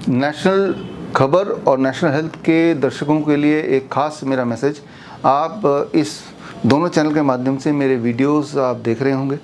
National खबर और national health के दर्शकों के लिए एक ख़ास मेरा मैसेज। आप इस दोनों चैनल के माध्यम से मेरे वीडियोस आप देख रहे होंगे,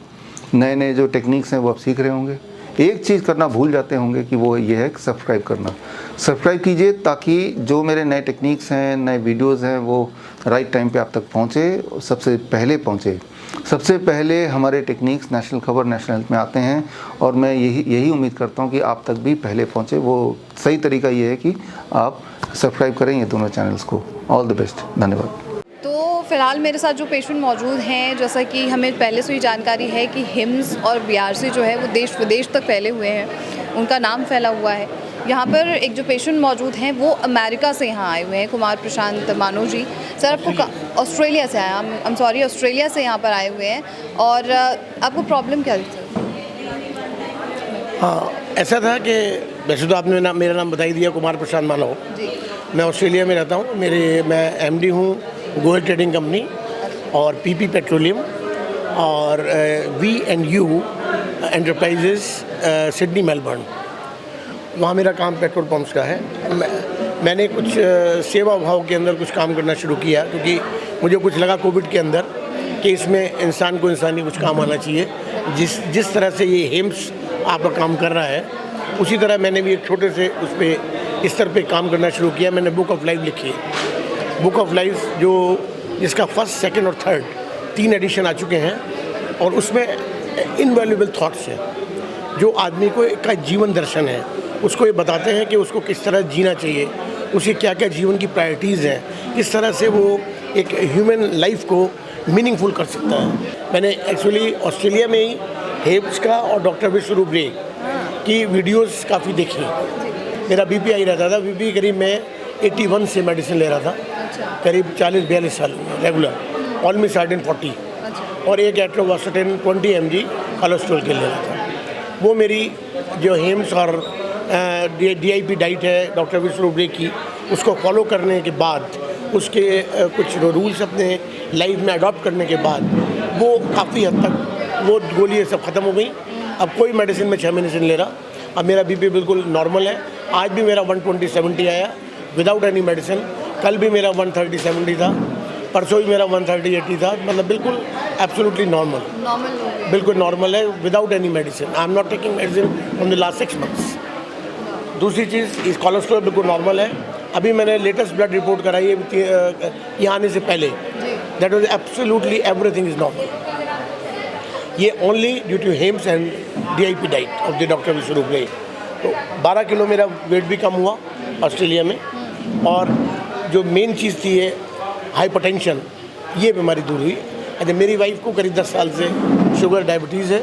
नए नए जो टेक्निक्स हैं वो आप सीख रहे होंगे। एक चीज़ करना भूल जाते होंगे कि वो ये है कि सब्सक्राइब करना। सब्सक्राइब कीजिए ताकि जो मेरे नए टेक्निक्स हैं, नए वीडियोस हैं, वो राइट टाइम पे आप तक पहुँचे, सबसे पहले पहुँचे। सबसे पहले हमारे टेक्निक्स नेशनल खबर, नेशनल हेल्थ में आते हैं और मैं यही उम्मीद करता हूँ कि आप तक भी पहले पहुँचे। वो सही तरीका ये है कि आप सब्सक्राइब करें ये दोनों चैनल्स को। ऑल द बेस्ट, धन्यवाद। तो फ़िलहाल मेरे साथ जो पेशेंट मौजूद हैं, जैसा कि हमें पहले से ही जानकारी है कि हिम्स और बीआरसी जो है वो देश विदेश तक फैले हुए हैं, उनका नाम फैला हुआ है। यहाँ पर एक जो पेशेंट मौजूद हैं वो अमेरिका से यहाँ आए हुए हैं, कुमार प्रशांत मानो जी। सर आपको ऑस्ट्रेलिया से आया, I'm sorry, ऑस्ट्रेलिया से यहाँ पर आए हुए हैं। और आपको प्रॉब्लम क्या थी सर? हाँ, ऐसा था कि वैसे तो आपने मेरा नाम बता ही दिया, कुमार प्रशांत मानव। मैं ऑस्ट्रेलिया में रहता हूँ। मैं एमडी हूँ गोयल ट्रेडिंग कंपनी और पीपी पेट्रोलियम और V&U एंटरप्राइजेस सिडनी मेलबर्न। वहाँ मेरा काम पेट्रोल पंप्स का है। मैंने कुछ सेवा भाव के अंदर कुछ काम करना शुरू किया, क्योंकि मुझे कुछ लगा कोविड के अंदर कि इसमें इंसान को इंसानी कुछ काम आना चाहिए। जिस तरह से ये हिम्स आपका काम कर रहा है, उसी तरह मैंने भी एक छोटे से उस पर स्तर पे काम करना शुरू किया। मैंने बुक ऑफ लाइफ लिखी है। बुक ऑफ लाइफ जिसका फर्स्ट, सेकंड और थर्ड 3 एडिशन आ चुके हैं, और उसमें इनवैल्यूएबल थॉट्स हैं जो आदमी को का जीवन दर्शन है। उसको ये बताते हैं कि उसको किस तरह जीना चाहिए, उसे क्या क्या जीवन की प्रायोरिटीज़ हैं, किस तरह से वो एक ह्यूमन लाइफ को मीनिंगफुल कर सकता है। मैंने एक्चुअली ऑस्ट्रेलिया में ही हेब्स का और डॉक्टर विश्वरूप रे की वीडियोस काफ़ी देखी। मेरा बीपी आई रहता था। बीपी करीब मैं 81 से मेडिसिन ले रहा था, करीब 40-42 साल रेगुलर, ऑलमोस्ट 40, और एक एट्रोवास्टेटिन 20 mg कोलेस्ट्रॉल के ले रहा था। वो मेरी जो हेम्स और DIP डाइट है डॉक्टर विश्वरूप रे की, उसको फॉलो करने के बाद, उसके कुछ रूल्स अपने लाइफ में अडॉप्ट करने के बाद, वो काफ़ी हद तक वो गोलियाँ सब ख़त्म हो गई। अब कोई मेडिसिन में 6 महीने से नहीं ले रहा। अब मेरा बीपी बिल्कुल नॉर्मल है। आज भी मेरा 120/70 आया विदाउट एनी मेडिसिन। कल भी मेरा 130/70 था, परसों भी मेरा 130/80 था। मतलब बिल्कुल एब्सोल्युटली नॉर्मल, बिल्कुल नॉर्मल है without any medicine. I am not taking medicine from the last 6 months. दूसरी चीज़, इस कोलेस्ट्रॉल बिल्कुल नॉर्मल है। अभी मैंने लेटेस्ट ब्लड रिपोर्ट कराई है यहाँ आने से पहले, that was absolutely everything is normal. ये only due to HIIMS and DIP diet of the doctor Biswaroop Roy. तो 12 किलो मेरा वेट भी कम हुआ ऑस्ट्रेलिया में। और जो मेन चीज़ थी ये हाइपरटेंशन, ये बीमारी दूर हुई। अच्छा, मेरी वाइफ को करीब 10 साल से शुगर, डायबिटीज़ है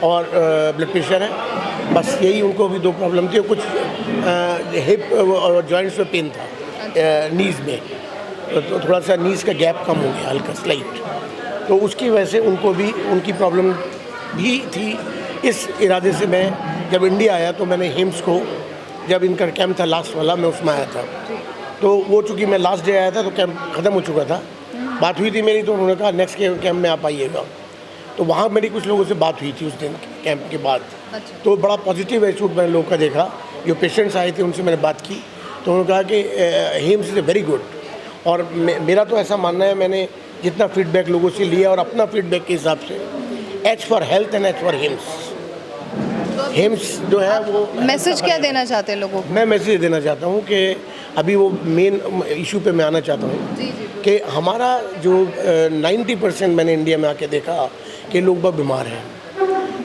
और ब्लड प्रेशर है। बस यही उनको भी 2 प्रॉब्लम थी। कुछ हिप और जॉइंट्स में पेन था, नीज़ में, तो थोड़ा सा नीज़ का गैप कम हो गया, हल्का स्लाइट। तो उसकी वजह से उनको भी उनकी प्रॉब्लम भी थी। इस इरादे से मैं जब इंडिया आया तो मैंने हिम्स को, जब इनका कैंप था लास्ट वाला, मैं उसमें आया था। तो वो चूँकि मैं लास्ट डे आया था तो कैंप ख़त्म हो चुका था। बात हुई थी मेरी, तो उन्होंने कहा नेक्स्ट कैंप में आप आइएगा। तो वहाँ मेरी कुछ लोगों से बात हुई थी उस दिन कैंप के बाद। तो बड़ा पॉजिटिव एटीट्यूड मैंने लोगों का देखा। जो पेशेंट्स आए थे उनसे मैंने बात की, तो उन्होंने कहा कि हिम्स इज़ वेरी गुड। और मेरा तो ऐसा मानना है, मैंने जितना फीडबैक लोगों से लिया और अपना फीडबैक के हिसाब से, H for health and H for hymns जो है वो। मैसेज क्या देना चाहते हैं लोगों को? मैं मैसेज देना चाहता हूँ कि अभी वो मेन इशू पे मैं आना चाहता हूँ कि हमारा जो 90% मैंने इंडिया में आके देखा कि लोग बहुत बीमार हैं।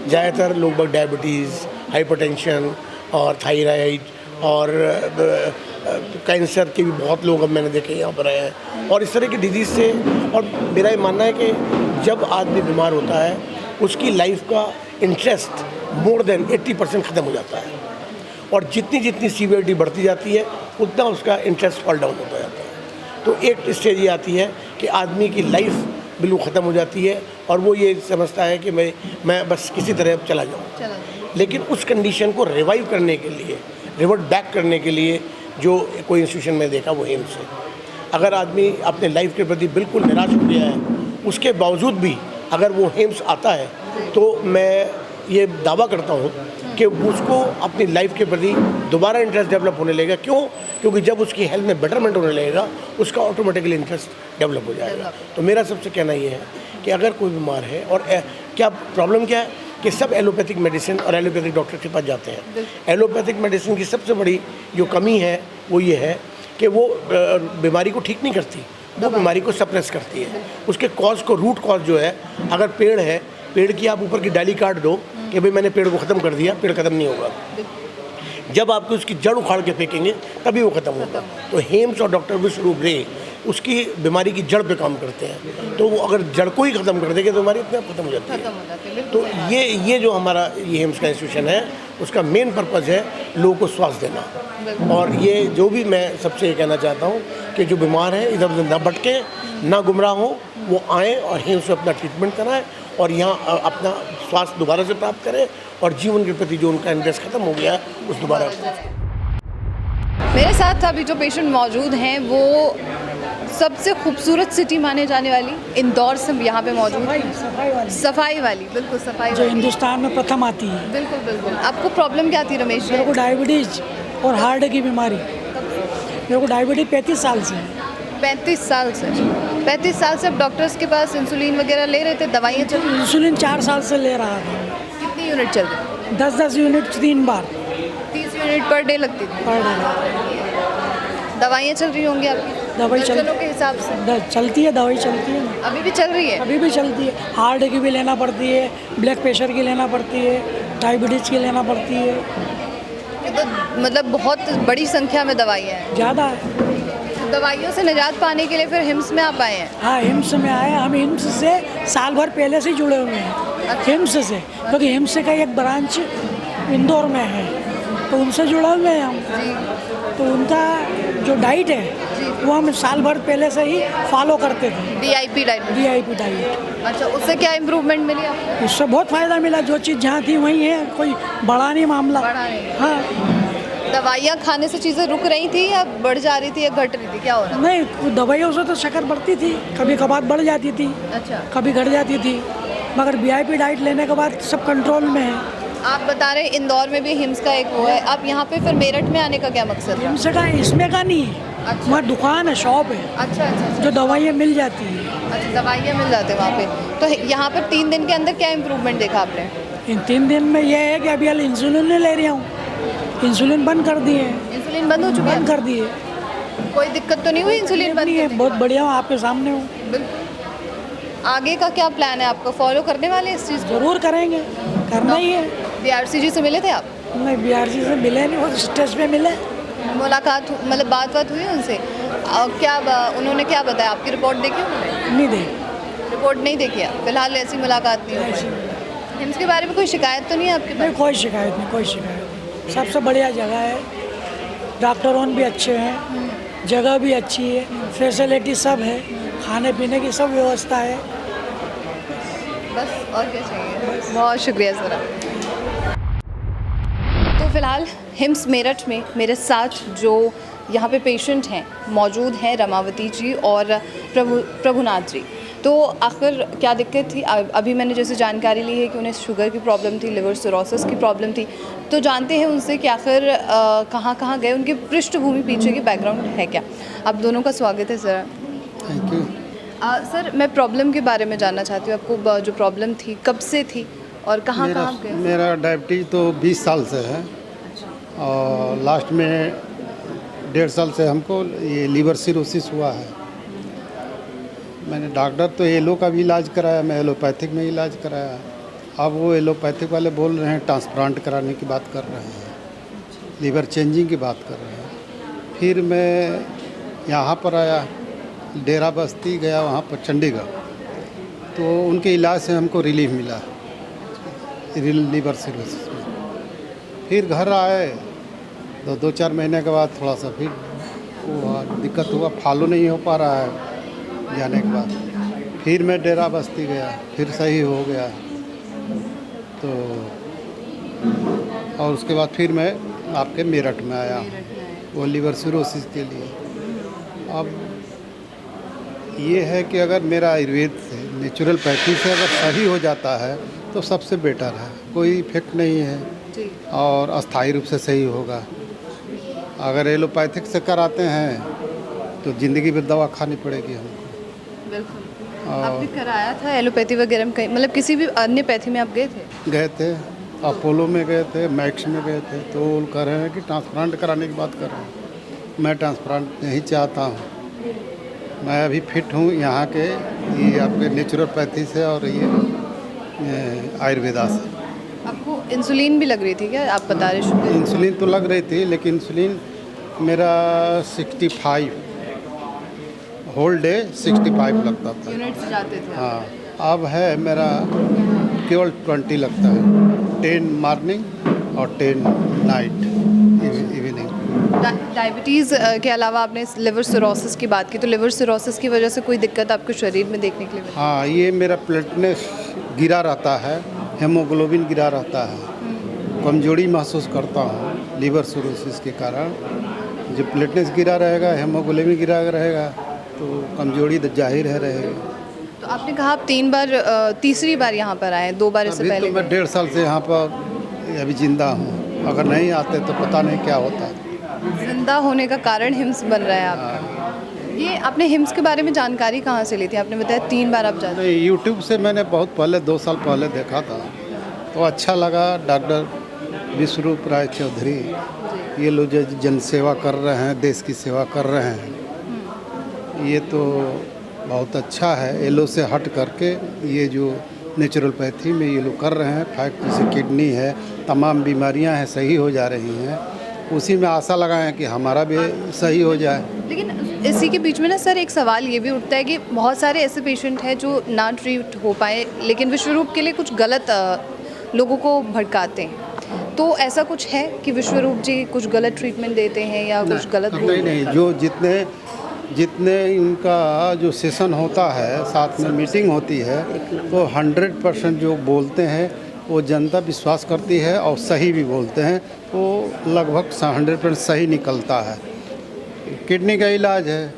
ज़्यादातर लोग बहुत डायबिटीज़, हाइपरटेंशन और थायराइड और कैंसर के भी बहुत लोग अब मैंने देखे यहाँ पर आए हैं, और इस तरह की डिजीज़ से। और मेरा ये मानना है कि जब आदमी बीमार होता है, उसकी लाइफ का इंटरेस्ट मोर देन 80% ख़त्म हो जाता है, और जितनी जितनी सीवियरिटी बढ़ती जाती है उतना उसका इंटरेस्ट फॉल डाउन होता जाता है। तो एक स्टेज ये आती है कि आदमी की लाइफ बिल्कुल ख़त्म हो जाती है और वो ये समझता है कि मैं बस किसी तरह चला जाऊँ। लेकिन उस कंडीशन को रिवाइव करने के लिए, रिवर्ट बैक करने के लिए जो कोई इंस्टीट्यूशन में देखा वो एम्स है। अगर आदमी अपने लाइफ के प्रति बिल्कुल निराश हो गया है, उसके बावजूद भी अगर वो एम्स आता है, तो मैं ये दावा करता हूँ कि उसको अपनी लाइफ के प्रति दोबारा इंटरेस्ट डेवलप होने लगेगा। क्यों? क्योंकि जब उसकी हेल्थ में बेटरमेंट होने लगेगा उसका ऑटोमेटिकली इंटरेस्ट डेवलप हो जाएगा। तो मेरा सबसे कहना ये है कि अगर कोई बीमार है और क्या प्रॉब्लम क्या है कि सब एलोपैथिक मेडिसिन और एलोपैथिक डॉक्टर के पास जाते हैं। एलोपैथिक मेडिसिन की सबसे बड़ी जो कमी है वो ये है कि वो बीमारी को ठीक नहीं करती, वो बीमारी को सप्रेस करती है। उसके कॉज को, रूट कॉज जो है, अगर पेड़ है, पेड़ की आप ऊपर की डाली काट दो कि भाई मैंने पेड़ को ख़त्म कर दिया, पेड़ ख़त्म नहीं होगा। जब आपको उसकी जड़ उखाड़ के फेंकेंगे तभी वो ख़त्म होगा। तो हेम्स और डॉक्टर विश्वरूप रे उसकी बीमारी की जड़ पे काम करते हैं। तो वो अगर जड़ को ही ख़त्म कर देंगे तो बीमारी अपने आप ख़त्म हो जाती है। तो ये जो हमारा ये हेम्स का इंस्टीट्यूशन है उसका मेन पर्पज़ है लोगों को स्वास्थ्य देना। और ये जो भी मैं सबसे ये कहना चाहता हूँ कि जो बीमार है इधर उधर ना भटके, ना गुमराह हो, वो आएँ और हेम्स से अपना ट्रीटमेंट कराएँ और यहाँ अपना स्वास्थ्य दोबारा से प्राप्त करें और जीवन के प्रति जो उनका इंटरेस्ट खत्म हो गया है उस दोबारा। मेरे साथ अभी जो पेशेंट मौजूद हैं वो सबसे खूबसूरत सिटी माने जाने वाली इंदौर से यहाँ पे मौजूद है। सफाई वाली, बिल्कुल सफाई जो वाली, हिंदुस्तान में प्रथम आती है। बिल्कुल बिल्कुल। आपको प्रॉब्लम क्या थी रमेश जी? मेरे को डायबिटीज और हार्ट की बीमारी। मेरे को डायबिटीज 35 साल से है। 35 साल से? 35 साल से आप डॉक्टर्स के पास इंसुलिन वगैरह ले रहे थे, दवाइयाँ चल रही? इंसुलिन 4 साल से ले रहा था। कितनी यूनिट चल रही? 10-10 यूनिट 3 बार। 30 यूनिट पर डे लगती थी? Per day. दवाइयाँ चल रही होंगी आपकी? दवाई दर्जनों के हिसाब से चलती है, दवाई चलती है ना। अभी भी चल रही है? अभी भी चलती है। हार्ट की भी लेना पड़ती है, ब्लड प्रेशर की लेना पड़ती है, डायबिटीज़ की लेना पड़ती है। ये तो मतलब बहुत बड़ी संख्या में दवाइयाँ हैं। ज़्यादा है। दवाइयों से निजात पाने के लिए फिर हिम्स में आप आए हैं? हाँ, हिम्स में आए। हम हिम्स से साल भर पहले से जुड़े हुए हैं। हिम्स से, क्योंकि हिम्स का एक ब्रांच इंदौर में है तो उनसे जुड़े हुए हैं हम। तो उनका जो डाइट है वो हम साल भर पहले से ही फॉलो करते थे। DIP diet? DIP diet. अच्छा, उससे क्या इम्प्रूवमेंट मिली आपको? उससे बहुत फ़ायदा मिला। जो चीज़ जहाँ थी वहीं है, कोई बड़ा नहीं मामला। बढ़ा नहीं? हाँ। दवाइयाँ खाने से चीज़ें रुक रही थी या बढ़ जा रही थी या घट रही थी, क्या हो रहा? नहीं, दवाइयों से तो शक्कर बढ़ती थी, कभी कभार बढ़ जाती थी, अच्छा, कभी घट जाती थी, मगर VIP डाइट लेने के बाद सब कंट्रोल में है। आप बता रहे इंदौर में भी हिम्स का एक वो है, आप यहाँ पे फिर मेरठ में आने का क्या मकसद है? हिम्स का इसमें का नहीं है। अच्छा। वहाँ दुकान है, शॉप है, अच्छा अच्छा। जो दवाइयाँ मिल जाती हैं। अच्छा, दवाइयाँ मिल जाती है वहाँ पे। तो यहाँ पर 3 दिन के अंदर क्या इम्प्रूवमेंट देखा आपने? इन 3 दिन में यह है कि अभी हाल इंसुलिन नहीं ले रही हूँ। इंसुलिन बंद कर दिए हैं। इंसुलिन बंद हो चुका है? बंद कर दिए। कोई दिक्कत तो नहीं हुई इंसुलिन बंद नहीं है, करने? बहुत बढ़िया हूँ, आपके सामने हूँ। बिल्कुल। आगे का क्या प्लान है आपका? फॉलो करने वाले इस चीज़ को? ज़रूर करेंगे, करना ही है। DRC जी से मिले थे आप? नहीं, BRC से मिले नहीं, वो स्टेज पे मिले। मुलाकात मतलब बात हुई उनसे? उन्होंने क्या बताया? आपकी रिपोर्ट देखी उन्होंने? नहीं दे। रिपोर्ट नहीं देखी आप? फिलहाल ऐसी मुलाकात नहीं हुई। हिम्स के बारे में कोई शिकायत तो नहीं है आपके नहीं, पास? कोई शिकायत नहीं, कोई शिकायत नहीं। सबसे बढ़िया जगह है, डॉक्टरों भी अच्छे हैं, जगह भी अच्छी है, फैसिलिटी सब है, खाने पीने की सब व्यवस्था है। बस और क्या चाहिए? बहुत शुक्रिया सर। तो फ़िलहाल हिम्स मेरठ में मेरे साथ जो यहाँ पे पेशेंट हैं मौजूद हैं रमावती जी और प्रभुनाथ जी। तो आखिर क्या दिक्कत थी? अभी मैंने जैसे जानकारी ली है कि उन्हें शुगर की प्रॉब्लम थी, लिवर सिरोसिस की प्रॉब्लम थी। तो जानते हैं उनसे कि आखिर कहाँ गए, उनकी पृष्ठभूमि पीछे की बैकग्राउंड है क्या। आप दोनों का स्वागत है सर। Thank you. सर, मैं प्रॉब्लम के बारे में जानना चाहती हूँ। आपको जो प्रॉब्लम थी कब से थी और कहाँ गए? मेरा डायबिटीज़ तो 20 साल से है और लास्ट में 1.5 साल से हमको ये लीवर सिरोसिस हुआ है। मैंने डॉक्टर तो एलो का भी इलाज कराया, मैं एलोपैथिक में इलाज कराया। अब वो एलोपैथिक वाले बोल रहे हैं ट्रांसप्लांट कराने की बात कर रहे हैं, लीवर चेंजिंग की बात कर रहे हैं। फिर मैं यहाँ पर आया, डेरा बस्ती गया, वहाँ पर चंडीगढ़, तो उनके इलाज से हमको रिलीफ मिला लीवर सिरोसिस में। फिर घर आए तो 2-4 महीने के बाद थोड़ा सा फिर हुआ, दिक्कत हुआ, फॉलो नहीं हो पा रहा है। जाने के बाद फिर मैं डेरा बस्ती गया, फिर सही हो गया। तो और उसके बाद फिर मैं आपके मेरठ में आया वो लीवर सिरोसिस के लिए। अब ये है कि अगर मेरा आयुर्वेद से नेचुरल पैथी से अगर सही हो जाता है तो सबसे बेटर है, कोई इफेक्ट नहीं है जी और अस्थायी रूप से सही होगा। अगर एलोपैथिक से कराते हैं तो ज़िंदगी भर दवा खानी पड़ेगी हमको। बिल्कुल। आपने कराया था एलोपैथी वगैरह में कहीं, मतलब किसी भी अन्य पैथी में आप गए थे? गए थे, अपोलो में गए थे, मैक्स में गए थे, तो वो कह रहे हैं कि ट्रांसप्लांट कराने की बात कर रहे हैं। मैं ट्रांसप्लांट नहीं चाहता हूँ, मैं अभी फिट हूँ यहाँ के ये आपके नेचुरोपैथी से और ये आयुर्वेदा से। आपको इंसुलिन भी लग रही थी क्या, आप बता रहे शुगर? इंसुलिन तो लग रही थी, लेकिन इंसुलिन मेरा 65 होल डे 65 लगता था। यूनिट से जाते थे आप? हाँ, अब है मेरा केवल 20 लगता है, 10 मॉर्निंग और 10 नाइट इवनिंग। डायबिटीज़ के अलावा आपने लिवर सिरोसिस की बात की, तो लिवर सिरोसिस की वजह से कोई दिक्कत आपके शरीर में देखने के लिए मिली? हाँ, ये मेरा प्लेटलेट्स गिरा रहता है, हेमोग्लोबिन गिरा रहता है, कमजोरी महसूस करता हूँ लीवर सिरोसिस के कारण। जब प्लेटलेट्स गिरा रहेगा, हेमोग्लोबिन गिरा रहेगा तो कमजोरी तो जाहिर है रहेगी। तो आपने कहा आप 3 बार तीसरी बार यहाँ पर आए, 2 बार इससे अभी पहले तो मैं गए। 1.5 साल से यहाँ पर अभी जिंदा हूँ, अगर नहीं आते तो पता नहीं क्या होता। जिंदा होने का कारण हिम्स बन रहा है आपका। ये आपने हिम्स के बारे में जानकारी कहाँ से ली थी? आपने बताया 3 बार आप जाते हैं। यूट्यूब से मैंने बहुत पहले 2 साल पहले देखा था, तो अच्छा लगा। डॉक्टर विश्वरूप राय चौधरी ये लोग जो जनसेवा कर रहे हैं, देश की सेवा कर रहे हैं, ये तो बहुत अच्छा है। ये लोग से हट करके ये जो नेचुरलपैथी में ये लोग कर रहे हैं, फैक्ट जैसे किडनी है, तमाम बीमारियां हैं सही हो जा रही हैं, उसी में आशा लगाएं कि हमारा भी सही हो जाए। लेकिन इसी के बीच में ना सर एक सवाल ये भी उठता है कि बहुत सारे ऐसे पेशेंट हैं जो ना ट्रीट हो पाए, लेकिन विश्वरूप के लिए कुछ गलत लोगों को भड़काते हैं। तो ऐसा कुछ है कि विश्वरूप जी कुछ गलत ट्रीटमेंट देते हैं या कुछ गलत नहीं, जो जितने इनका जो सेशन होता है, साथ में मीटिंग होती है, तो 100% जो बोलते हैं वो जनता विश्वास करती है और सही भी बोलते हैं, वो लगभग 100% सही निकलता है। किडनी का इलाज है,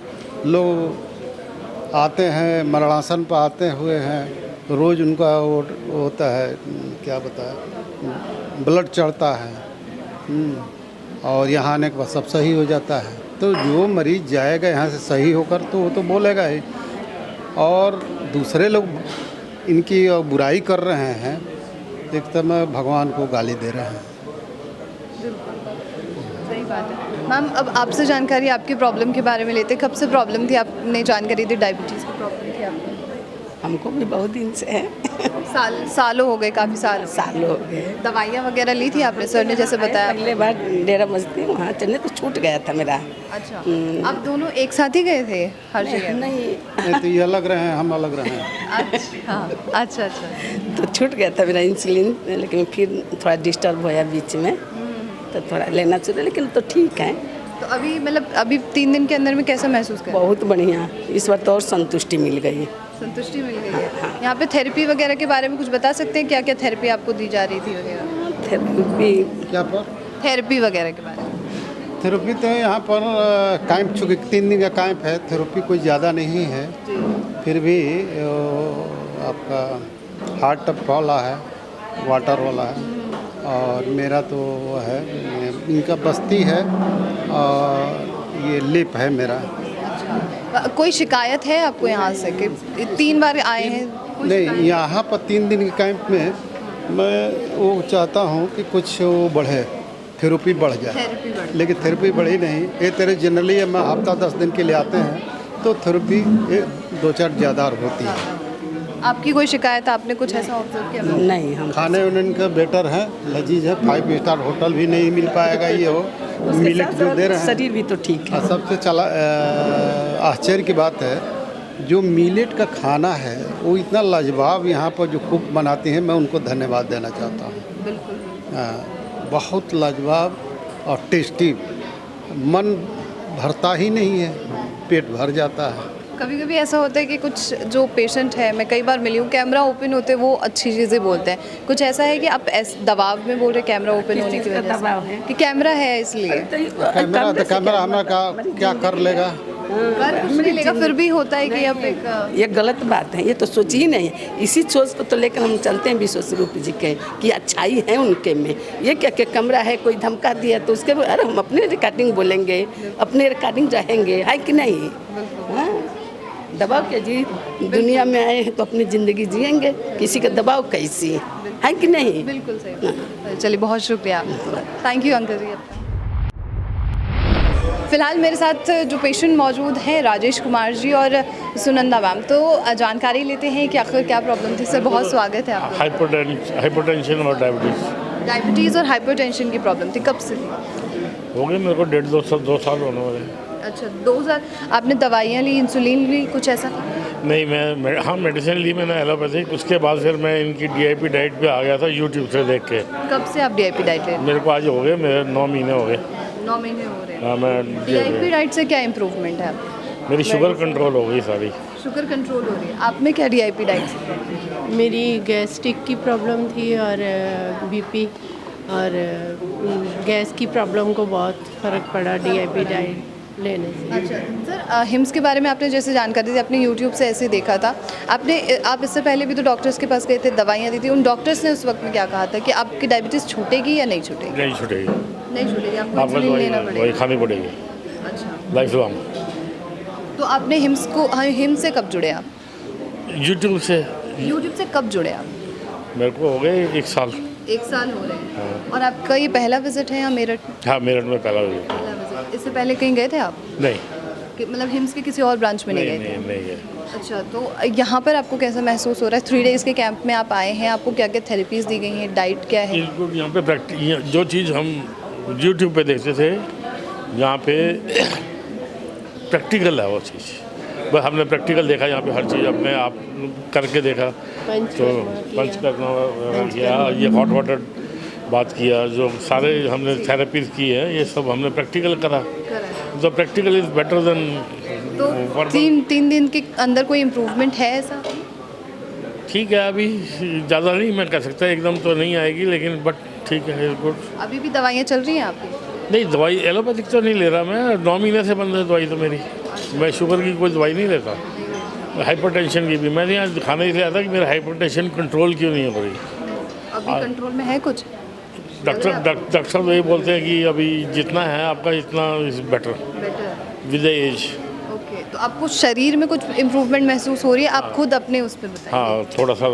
लोग आते हैं मरणासन पर आते हुए हैं, रोज़ उनका वो होता है, क्या बताए, ब्लड चढ़ता है, और यहाँ आने के बाद सब सही हो जाता है। तो जो मरीज़ जाएगा यहाँ से सही होकर तो वो तो बोलेगा ही, और दूसरे लोग इनकी बुराई कर रहे हैं, एक समय भगवान को गाली दे रहे हैं। सही बात है। मैम अब आपसे जानकारी आपकी प्रॉब्लम के बारे में लेते। कब से प्रॉब्लम थी, आपने जानकारी दी डायबिटीज़ की प्रॉब्लम थी आपको? हमको भी बहुत दिन से है। सालों हो गए, काफ़ी साल हो गए। साल हो गए। दवाइयाँ वगैरह ली थी आपने? सर ने जैसे बताया। पहले बार डेरा मस्ती वहाँ चलने तो छूट गया था मेरा। अच्छा, आप दोनों एक साथ ही गए थे हर जगह? नहीं, तो ये अलग रहे हैं, हम अलग रहे हैं। अच्छा। तो छूट गया था मेरा इंसुलिन, लेकिन फिर थोड़ा डिस्टर्ब होया बीच में, तो थोड़ा लेना चाहिए, लेकिन तो ठीक है। तो अभी मतलब अभी 3 दिन के अंदर में कैसा महसूस कर? बहुत बढ़िया, इस बार तो और संतुष्टि मिल गई। संतुष्टि मिल गई है। यहाँ पे थेरेपी वगैरह के बारे में कुछ बता सकते हैं? क्या क्या थेरेपी आपको दी जा रही थी वगैरह? थेरेपी क्या पर थेरेपी वगैरह के बारे में? थेरेपी तो यहाँ पर कैंप, चूँकि 3 दिन का कैंप है, थेरेपी कोई ज़्यादा नहीं है, फिर भी आपका हार्ट टप वाला है, वाटर वाला है, और मेरा तो वो है, इनका बस्ती है और ये लिप है मेरा। कोई शिकायत है आपको यहाँ से कि 3 बार आए हैं? नहीं, यहाँ पर 3 दिन के कैंप में मैं वो चाहता हूँ कि कुछ वो बढ़े, थेरेपी बढ़ जाए, लेकिन थेरेपी बढ़ी नहीं। ये तेरे जनरली मैं हफ्ता 10 दिन के लिए आते हैं, तो थेरेपी 2-4 ज़्यादा होती है। आपकी कोई शिकायत, आपने कुछ ऐसा ऑब्जर्व किया? नहीं, हम खाने उन्हें का बेटर है, लजीज है, 5 स्टार होटल भी नहीं मिल पाएगा ये हो, मिलेट जो दे रहे हैं। शरीर भी तो ठीक है। और सबसे आश्चर्य की बात है, जो मिलेट का खाना है वो इतना लाजवाब यहाँ पर जो कुक बनाती हैं, मैं उनको धन्यवाद देना चाहता हूँ। बिल्कुल। बहुत लाजवाब और टेस्टी, मन भरता ही नहीं है, पेट भर जाता है। कभी कभी ऐसा होता है कि कुछ जो पेशेंट है, मैं कई बार मिली हूँ, कैमरा ओपन होते वो अच्छी चीज़ें बोलते हैं। कुछ ऐसा है कि आप दबाव में बोल रहे कैमरा ओपन होने की वजह दबाव है से कि कैमरा है इसलिए? कैमरा हमारा क्या कर लेगा? कर कुछ नहीं लेगा, फिर भी होता है कि अब एक ये गलत बात है, ये तो सोच ही नहीं है। इसी सोच को तो लेकर हम चलते हैं विश्व स्वरूप जी के कि अच्छाई है उनके में। ये क्या क्या कमरा है, कोई धमका दिया तो उसके अरे हम अपने रिकॉर्डिंग बोलेंगे, अपने रिकॉर्डिंग रहेंगे, है कि नहीं? हाँ, दबाव क्या जी, दुनिया में आए हैं तो अपनी ज़िंदगी जिएंगे, किसी का दबाव कैसी है कि नहीं? बिल्कुल सही। चलिए, बहुत शुक्रिया, थैंक यू अंकल जी। फ़िलहाल मेरे साथ जो पेशेंट मौजूद हैं राजेश कुमार जी और सुनंदा मैम, तो जानकारी लेते हैं कि आखिर क्या प्रॉब्लम थी। सर, बहुत स्वागत है आपका। हाइपरटेंशन और डायबिटीज़ डायबिटीज़ और हाइपरटेंशन की प्रॉब्लम थी, कब से थी? हो गए मेरे को 1.5 2 साल होने वाले हैं। अच्छा, 2 साल। आपने दवाइयाँ ली, इंसुलिन ली, कुछ ऐसा? नहीं, मैं मेडिसिन ली मैंने एलोपैथिक, उसके बाद फिर मैं इनकी DIP डाइट पे आ गया था यूट्यूब से देख के। कब से आप DIP डाइट ले रहे हैं? मेरे को आज हो गए, मेरे 9 महीने हो गए। 9 महीने हो रहे हैं। हाँ, मैं DIP डाइट से क्या इम्प्रूवमेंट है आपकी? मेरी शुगर कंट्रोल हो गई सारी। शुगर कंट्रोल हो रही है। आप में क्या DIP डाइट से? मेरी गैस्ट्रिक की प्रॉब्लम थी और BP और गैस की प्रॉब्लम को बहुत फ़र्क पड़ा DIP डाइट लेने से। अच्छा सर, हिम्स के बारे में आपने जैसे जानकारी दी, आपने यूट्यूब से ऐसे देखा था, आप इससे पहले भी तो डॉक्टर्स के पास गए थे, दवाइयाँ दी थी, उन डॉक्टर्स ने उस वक्त में क्या कहा था कि आपकी डायबिटीज़ छूटेगी या नहीं छूटेगी? नहीं छूटेगी, नहीं छूटेगी, आपको आपको इंसुलिन लेना दवाई पड़ेगा। खानी पड़ेगी अच्छा, लाइफ लॉन्ग। तो आपने हिम्स से कब जुड़े आप? यूट्यूब से यूट्यूब से कब जुड़े आप? मेरे को हो गए 1 साल। 1 साल हो रहे हैं। और आपका ये पहला विजिट है या मेरठ में? हाँ, मेरठ में पहला हुई। पहला विजिट। इससे पहले कहीं गए थे आप? नहीं मतलब हिम्स के किसी और ब्रांच में नहीं गए थे? नहीं गए। अच्छा, तो यहाँ पर आपको कैसा महसूस हो रहा है? 3 डेज़ के कैंप में आप आए हैं, आपको क्या क्या थेरेपीज़ दी गई हैं, डाइट क्या है? इनको यहाँ पे जो चीज़ हम यूट्यूब पे देखते थे, यहाँ पे प्रैक्टिकल है वो चीज़। बस हमने प्रैक्टिकल देखा, यहाँ पे हर चीज़ अपने आप करके देखा। तो पंच करना किया, ये हॉट वाटर बात किया, जो सारे हमने थेरेपीज की है, ये सब हमने प्रैक्टिकल करा। तो प्रैक्टिकल इज़ बेटर देन। तो 3 दिन के अंदर कोई इम्प्रूवमेंट है ऐसा? ठीक है, अभी ज़्यादा नहीं मैं कह सकता, एकदम तो नहीं आएगी, लेकिन बट ठीक है, गुड। अभी भी दवाइयाँ चल रही हैं आपकी? नहीं, दवाई एलोपैथिक तो नहीं ले रहा मैं, 9 महीने से बंद है दवाई तो मेरी। मैं शुगर की कोई दवाई नहीं लेता, हाइपरटेंशन की भी। मैंने यहाँ दिखाने इसलिए आया था कि मेरा हाइपरटेंशन कंट्रोल क्यों नहीं हो रही। अभी कंट्रोल में है कुछ? डॉक्टर साहब यही बोलते हैं कि अभी जितना है आपका इतना is better with the age. Okay, तो आपको शरीर में कुछ इम्प्रूवमेंट महसूस हो रही है? आप खुद अपने उस पर बताइए। हाँ, थोड़ा सा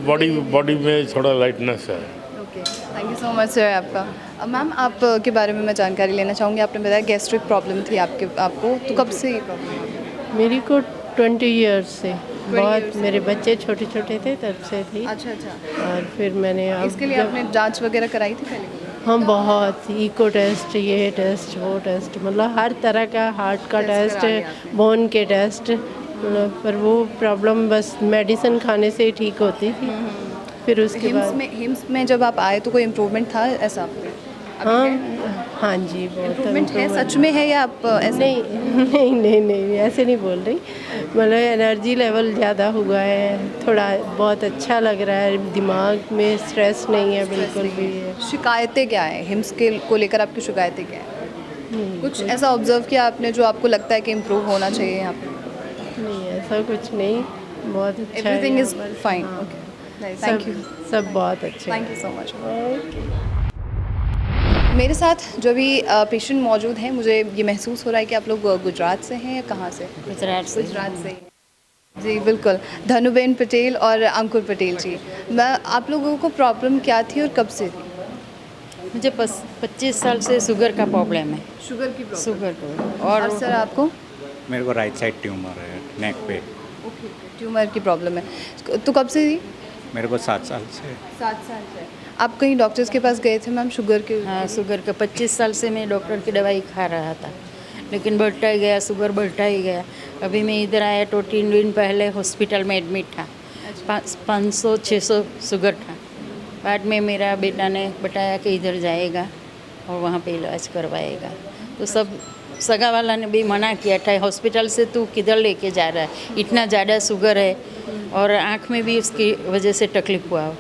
बॉडी में थोड़ा लाइटनेस है। Okay, thank you so much sir आपका। मैम, आप के बारे में मैं जानकारी लेना चाहूँगी। आपने बताया गैस्ट्रिक प्रॉब्लम थी आपको, तो कब से ये प्रॉब्लम? मेरी को 20 ईयर्स से, बहुत मेरे बच्चे छोटे छोटे थे तब से थी। अच्छा अच्छा। और फिर मैंने अब इसके लिए आपने जांच वगैरह कराई थी पहले? हाँ, बहुत इको टेस्ट, ये टेस्ट, वो टेस्ट, मतलब हर तरह का, हार्ट का टेस्ट करा लिया टेस्ट, बोन के टेस्ट, मतलब पर वो प्रॉब्लम बस मेडिसिन खाने से ही ठीक होती थी। फिर उसके बाद हिम्स में जब आप आए तो कोई इम्प्रूवमेंट था ऐसा? हाँ हाँ जी, बहुत इम्प्रूवमेंट है, सच में है या आप ऐसे? नहीं ऐसे नहीं बोल रही, मतलब एनर्जी लेवल ज़्यादा हुआ है, थोड़ा बहुत अच्छा लग रहा है, दिमाग में स्ट्रेस नहीं है बिल्कुल भी है। शिकायतें क्या हैं हिम्स के को लेकर? आपकी शिकायतें क्या हैं? कुछ ऐसा ऑब्जर्व किया आपने जो आपको लगता है कि इम्प्रूव होना चाहिए यहाँ पे? नहीं, ऐसा कुछ नहीं, बहुत अच्छा है। एवरीथिंग इज़ यहाँ पर। फाइन। हाँ। Okay, thank you. सब बहुत अच्छे। Thank you so much. मेरे साथ जो भी पेशेंट मौजूद हैं, मुझे ये महसूस हो रहा है कि आप लोग गुजरात से हैं या कहाँ से? गुजरात से। गुजरात से जी, बिल्कुल। धनुबेन पटेल और अंकुर पटेल जी, आप लोगों को प्रॉब्लम क्या थी और कब से थी? मुझे 25 साल से शुगर का प्रॉब्लम है। शुगर की प्रॉब्लम? शुगर को। और सर आपको? मेरे को राइट साइड ट्यूमर है नेक पे। ओके, ट्यूमर की प्रॉब्लम है। तो कब से थी? मेरे को 7 साल से। 7 साल से। आप कहीं डॉक्टर्स के पास गए थे मैम शुगर के? हाँ, शुगर का 25 साल से मैं डॉक्टर की दवाई खा रहा था, लेकिन बढ़ता ही गया, शुगर बढ़ता ही गया। अभी मैं इधर आया तो 3 दिन पहले हॉस्पिटल में एडमिट था। 500-600 शुगर था। बाद में मेरा बेटा ने बताया कि इधर जाएगा और वहाँ पे इलाज करवाएगा। तो सब सगा वाला ने भी मना किया था, हॉस्पिटल से तू किधर लेके जा रहा है, इतना ज़्यादा शुगर है और आँख में भी उसकी वजह से तकलीफ हुआ,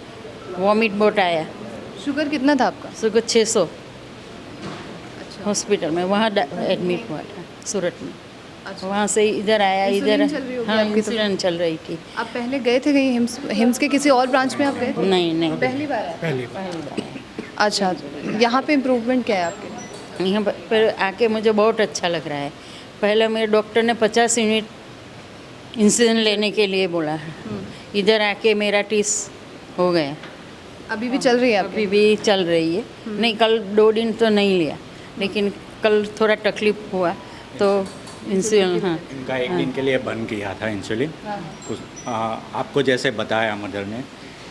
वॉमिट बहुत आया। शुगर कितना था आपका? शुगर 600। हॉस्पिटल में वहाँ एडमिट हुआ था सूरत में। वहाँ से इधर आया, इधर इंसुलिन चल रही होगी हाँ आपकी तो? इंसुलिन चल रही थी। आप पहले गए थे कहीं हिम्स के किसी और ब्रांच में आप गए थे? नहीं नहीं पहली बार आए? पहली पहली बार। अच्छा, यहाँ पे इम्प्रूवमेंट क्या है आपके? यहाँ पर आके मुझे बहुत अच्छा लग रहा है। पहले मेरे डॉक्टर ने 50 यूनिट इंसुलिन लेने के लिए बोला है, इधर आके मेरा 30 हो गया। अभी भी चल रही है आपकी? अभी भी चल रही है। नहीं, कल 2 दिन तो नहीं लिया, लेकिन कल थोड़ा तकलीफ हुआ तो इंसुलिन हाँ इनका एक दिन के लिए बंद किया था इंसुलिन। आपको जैसे बताया मदर ने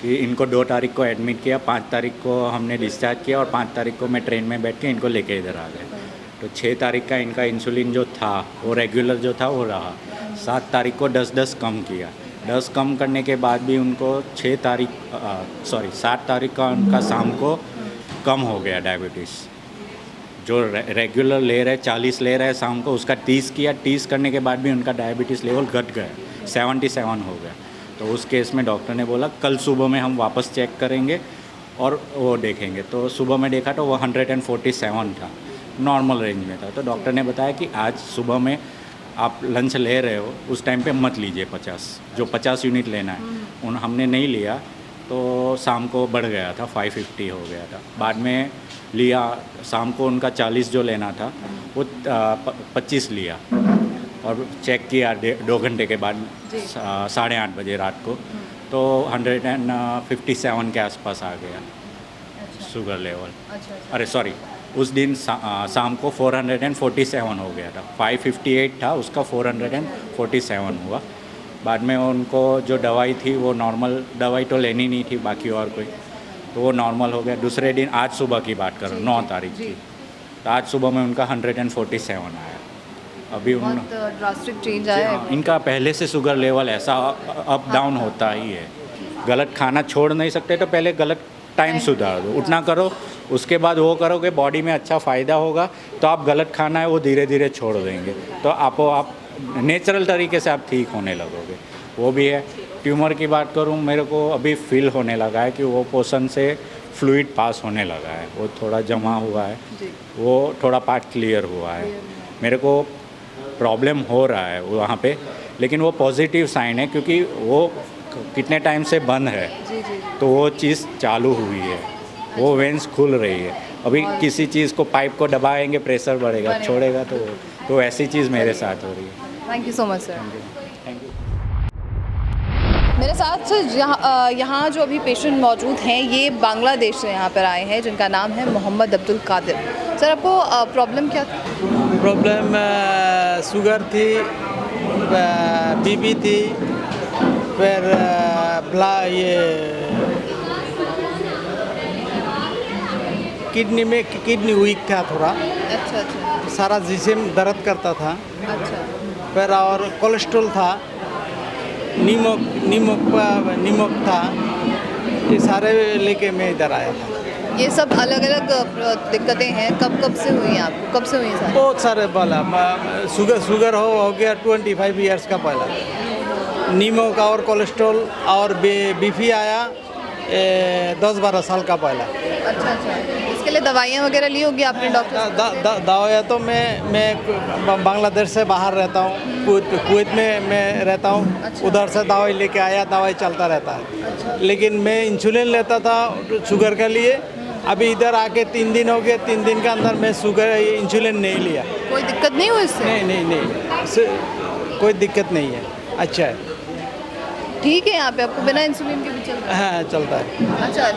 कि इनको 2 तारीख को एडमिट किया, 5 तारीख को हमने डिस्चार्ज किया और 5 तारीख को मैं ट्रेन में बैठ के इनको लेके इधर आ गया। तो 6 तारीख का इनका इंसुलिन जो था वो रेगुलर जो था वो रहा। 7 तारीख को 10 कम किया। 10 कम करने के बाद भी उनको 7 तारीख का उनका शाम को कम हो गया डायबिटीज़। जो रेगुलर ले रहे 40 ले रहे शाम को, उसका 30 किया। 30 करने के बाद भी उनका डायबिटीज़ लेवल घट गया, 77 हो गया। तो उस केस में डॉक्टर ने बोला कल सुबह में हम वापस चेक करेंगे और वो देखेंगे। तो सुबह में देखा तो वो 147 था, नॉर्मल रेंज में था। तो डॉक्टर ने बताया कि आज सुबह में आप लंच ले रहे हो उस टाइम पे मत लीजिए 50 यूनिट लेना है। हमने नहीं लिया तो शाम को बढ़ गया था, 550 हो गया था। बाद में लिया, शाम को उनका 40 जो लेना था वो 25 लिया और चेक किया 2 घंटे के बाद 8:30 बजे रात को, तो 157 के आसपास आ गया शुगर लेवल। अरे सॉरी, उस दिन शाम को 447 हो गया था। 558 था, उसका 447 हुआ। बाद में उनको जो दवाई थी वो नॉर्मल दवाई तो लेनी नहीं थी बाकी और कोई, तो वो नॉर्मल हो गया। दूसरे दिन आज सुबह की बात कर रहा हूँ, 9 तारीख की, तो आज सुबह में उनका 147 आया। अभी बहुत ड्रास्टिक चेंज आया है। इनका पहले से शुगर लेवल ऐसा अप डाउन होता ही है। गलत खाना छोड़ नहीं सकते तो पहले गलत टाइम सुधार दो, उतना करो, उसके बाद वो करोगे बॉडी में अच्छा फ़ायदा होगा। तो आप गलत खाना है वो धीरे धीरे छोड़ देंगे, तो आप नेचुरल तरीके से आप ठीक होने लगोगे। वो भी है। ट्यूमर की बात करूँ, मेरे को अभी फील होने लगा है कि वो पोर्शन से फ्लूइड पास होने लगा है, वो थोड़ा जमा हुआ है, वो थोड़ा पार्ट क्लियर हुआ है। मेरे को प्रॉब्लम हो रहा है वहाँ पे, लेकिन वो पॉजिटिव साइन है क्योंकि वो कितने टाइम से बंद है, तो वो चीज़ चालू हुई है, वो वेंस खुल रही है। अभी किसी चीज़ को पाइप को दबाएंगे प्रेशर बढ़ेगा, छोड़ेगा तो ऐसी चीज़ मेरे साथ हो रही है। Thank you so much sir. Thank you. मेरे साथ यहाँ जो अभी पेशेंट मौजूद हैं ये बांग्लादेश से यहाँ पर आए हैं, जिनका नाम है मोहम्मद अब्दुल कादिर। सर, आपको प्रॉब्लम क्या थी? प्रॉब्लम शुगर थी, बीपी थी, फिर ये किडनी वीक था थोड़ा। अच्छा अच्छा सारा जिस्म दर्द करता था। अच्छा। फिर और कोलेस्ट्रॉल था, नीमक था। ये सारे लेके मैं इधर आया था। ये सब अलग अलग दिक्कतें हैं, कब से हुई हैं आपको? कब से हुई हैं सारी? बहुत सारे बोला शुगर हो गया 25 इयर्स का पहला, नीमक और कोलेस्ट्रॉल और बीपी आया 10-12 साल का पहला। अच्छा अच्छा। इसके लिए दवाइयाँ वगैरह ली होगी आपने डॉक्टर? दवाइयाँ तो मैं बांग्लादेश से बाहर रहता हूँ, कुवैत में मैं रहता हूँ। अच्छा। उधर से दवाई लेके आया, दवाई चलता रहता है। अच्छा। लेकिन मैं इंसुलिन लेता था शुगर के लिए। अभी इधर आके 3 दिन हो गए, 3 दिन के अंदर मैं इंसुलिन नहीं लिया। कोई दिक्कत नहीं हुई इससे? नहीं, कोई दिक्कत नहीं है, अच्छा है, ठीक है। यहाँ पे आपको बिना इंसुलिन के भी चलता है? हाँ चलता है। अच्छा,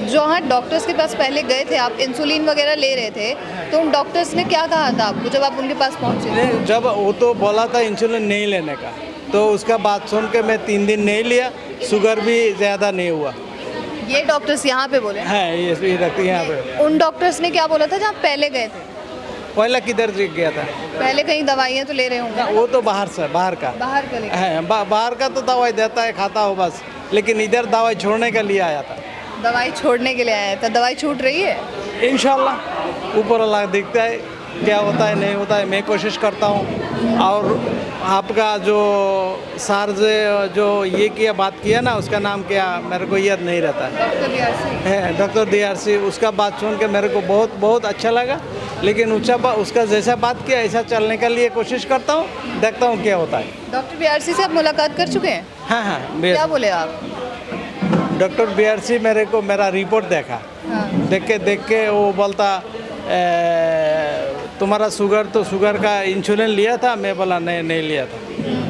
जो हाँ डॉक्टर्स के पास पहले गए थे आप, इंसुलिन वगैरह ले रहे थे, तो उन डॉक्टर्स ने क्या कहा था आपको जब आप उनके पास पहुँचे? जब वो तो बोला था इंसुलिन नहीं लेने का, तो उसका बात सुन के मैं 3 दिन नहीं लिया, शुगर भी ज़्यादा नहीं हुआ। ये डॉक्टर्स यहाँ पे बोले? हाँ, ये रखती है यहाँ पे। उन डॉक्टर्स ने क्या बोला था जहाँ पहले गए थे? पहला किधर गया था? पहले कहीं दवाइयाँ तो ले रहे होंगे? वो तो बाहर का बाहर का लेके? है, बाहर का तो दवाई देता है, खाता हो बस, लेकिन इधर दवाई छोड़ने के लिए आया था। दवाई छोड़ने के लिए आया था? दवाई छूट रही है? इंशाल्लाह ऊपर अल्लाह देखता है क्या होता है नहीं होता है। मैं कोशिश करता हूँ। और आपका जो सार जो ये किया बात किया ना, उसका नाम क्या मेरे को याद नहीं रहता है। डॉक्टर DRC है, डॉक्टर DRC। उसका बात सुन के मेरे को बहुत अच्छा लगा। लेकिन उसका जैसा बात किया ऐसा चलने के लिए कोशिश करता हूँ, देखता हूँ क्या होता है। डॉक्टर बीआरसी से आप मुलाकात कर चुके हैं? हाँ हाँ, क्या बोले आप? डॉक्टर बीआरसी मेरे को मेरा रिपोर्ट देखा, हाँ। देख के वो बोलता तुम्हारा शुगर का इंसुलिन लिया था? मैं बोला नहीं लिया था,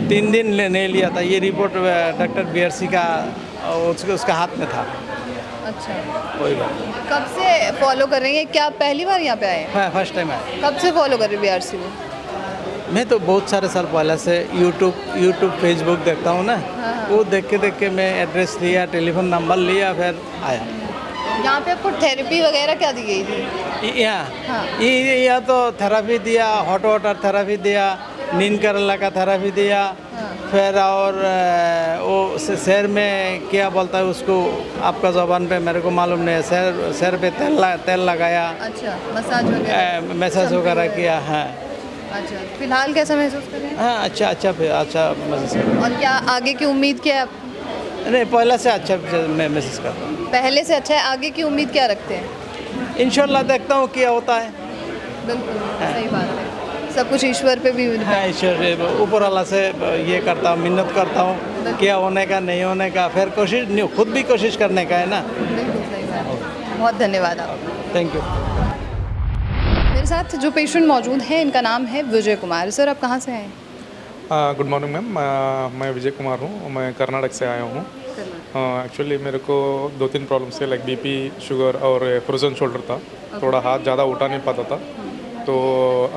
3 दिन नहीं लिया था। ये रिपोर्ट डॉक्टर बीआरसी का उसका हाथ में था। अच्छा, कोई बात नहीं। कब से फॉलो कर रही हैं? क्या आप पहली बार यहाँ पे आए हैं? हाँ, फर्स्ट टाइम आया। कब से फॉलो कर रहे हैं बीआरसी को? मैं तो बहुत सारे साल पहले से यूट्यूब फेसबुक देखता हूँ ना, वो देख के मैं एड्रेस लिया, टेलीफोन नंबर लिया, फिर आया। यहाँ पे आपको थेरेपी वगैरह क्या दी गई थी? यहाँ तो थेरेपी दिया, हॉट वाटर थेरेपी दिया, नींद करने का थेरेपी दिया, फिर और वो सर में क्या बोलता है उसको, आपका ज़बान पे मेरे को मालूम नहीं है, सर पे तेल लगाया। अच्छा, मसाज वगैरह किया। हाँ। अच्छा, फिलहाल कैसा महसूस कर रहे हैं? हाँ, अच्छा महसूस कर रहा हूँ। और क्या आगे की उम्मीद क्या है आप? नहीं, पहले से अच्छा मैं महसूस कर रहा हूँ। पहले से अच्छा है। आगे की उम्मीद क्या रखते हैं? इंशाल्लाह देखता हूँ क्या होता है। बिल्कुल सही बात है, सब कुछ ईश्वर पे भी हाँ, ईश्वर ऊपर वाला से ये करता हूँ, मिन्नत करता हूँ क्या होने का नहीं होने का, फिर कोशिश खुद भी कोशिश करने का है ना। बिल्कुल सही बात है। बहुत धन्यवाद आपका। Thank you. मेरे साथ जो पेशेंट मौजूद हैं इनका नाम है विजय कुमार। सर, आप कहाँ से आए? गुड मॉर्निंग मैम, मैं विजय कुमार हूँ, मैं कर्नाटक से आया हूँ। एक्चुअली मेरे को 2-3 प्रॉब्लम्स थे, लाइक बीपी, शुगर और फ्रोजन शोल्डर था। थोड़ा हाथ ज़्यादा उठा नहीं पाता था, तो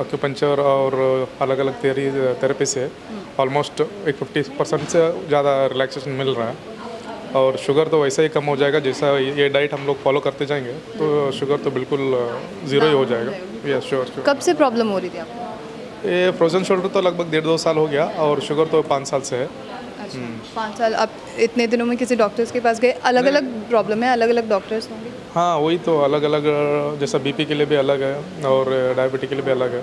एक्यूपंक्चर और अलग अलग थेरेपी से ऑलमोस्ट एक 50% से ज़्यादा रिलैक्सेशन मिल रहा है। और शुगर तो वैसे ही कम हो जाएगा, जैसा ये डाइट हम लोग फॉलो करते जाएंगे तो शुगर तो बिल्कुल ज़ीरो ही हो जाएगा। Yes, sure. कब से प्रॉब्लम हो रही थी आपको? ये फ्रोजन शोल्डर तो लगभग 1.5-2 साल हो गया, और शुगर तो 5 साल से है। अच्छा, 5 साल। आप इतने दिनों में किसी डॉक्टर्स के पास गए? अलग अलग प्रॉब्लम है, अलग अलग डॉक्टर्स होंगे? हाँ, वही तो, अलग अलग, जैसा बीपी के लिए भी अलग है और डायबिटीज के लिए भी अलग है।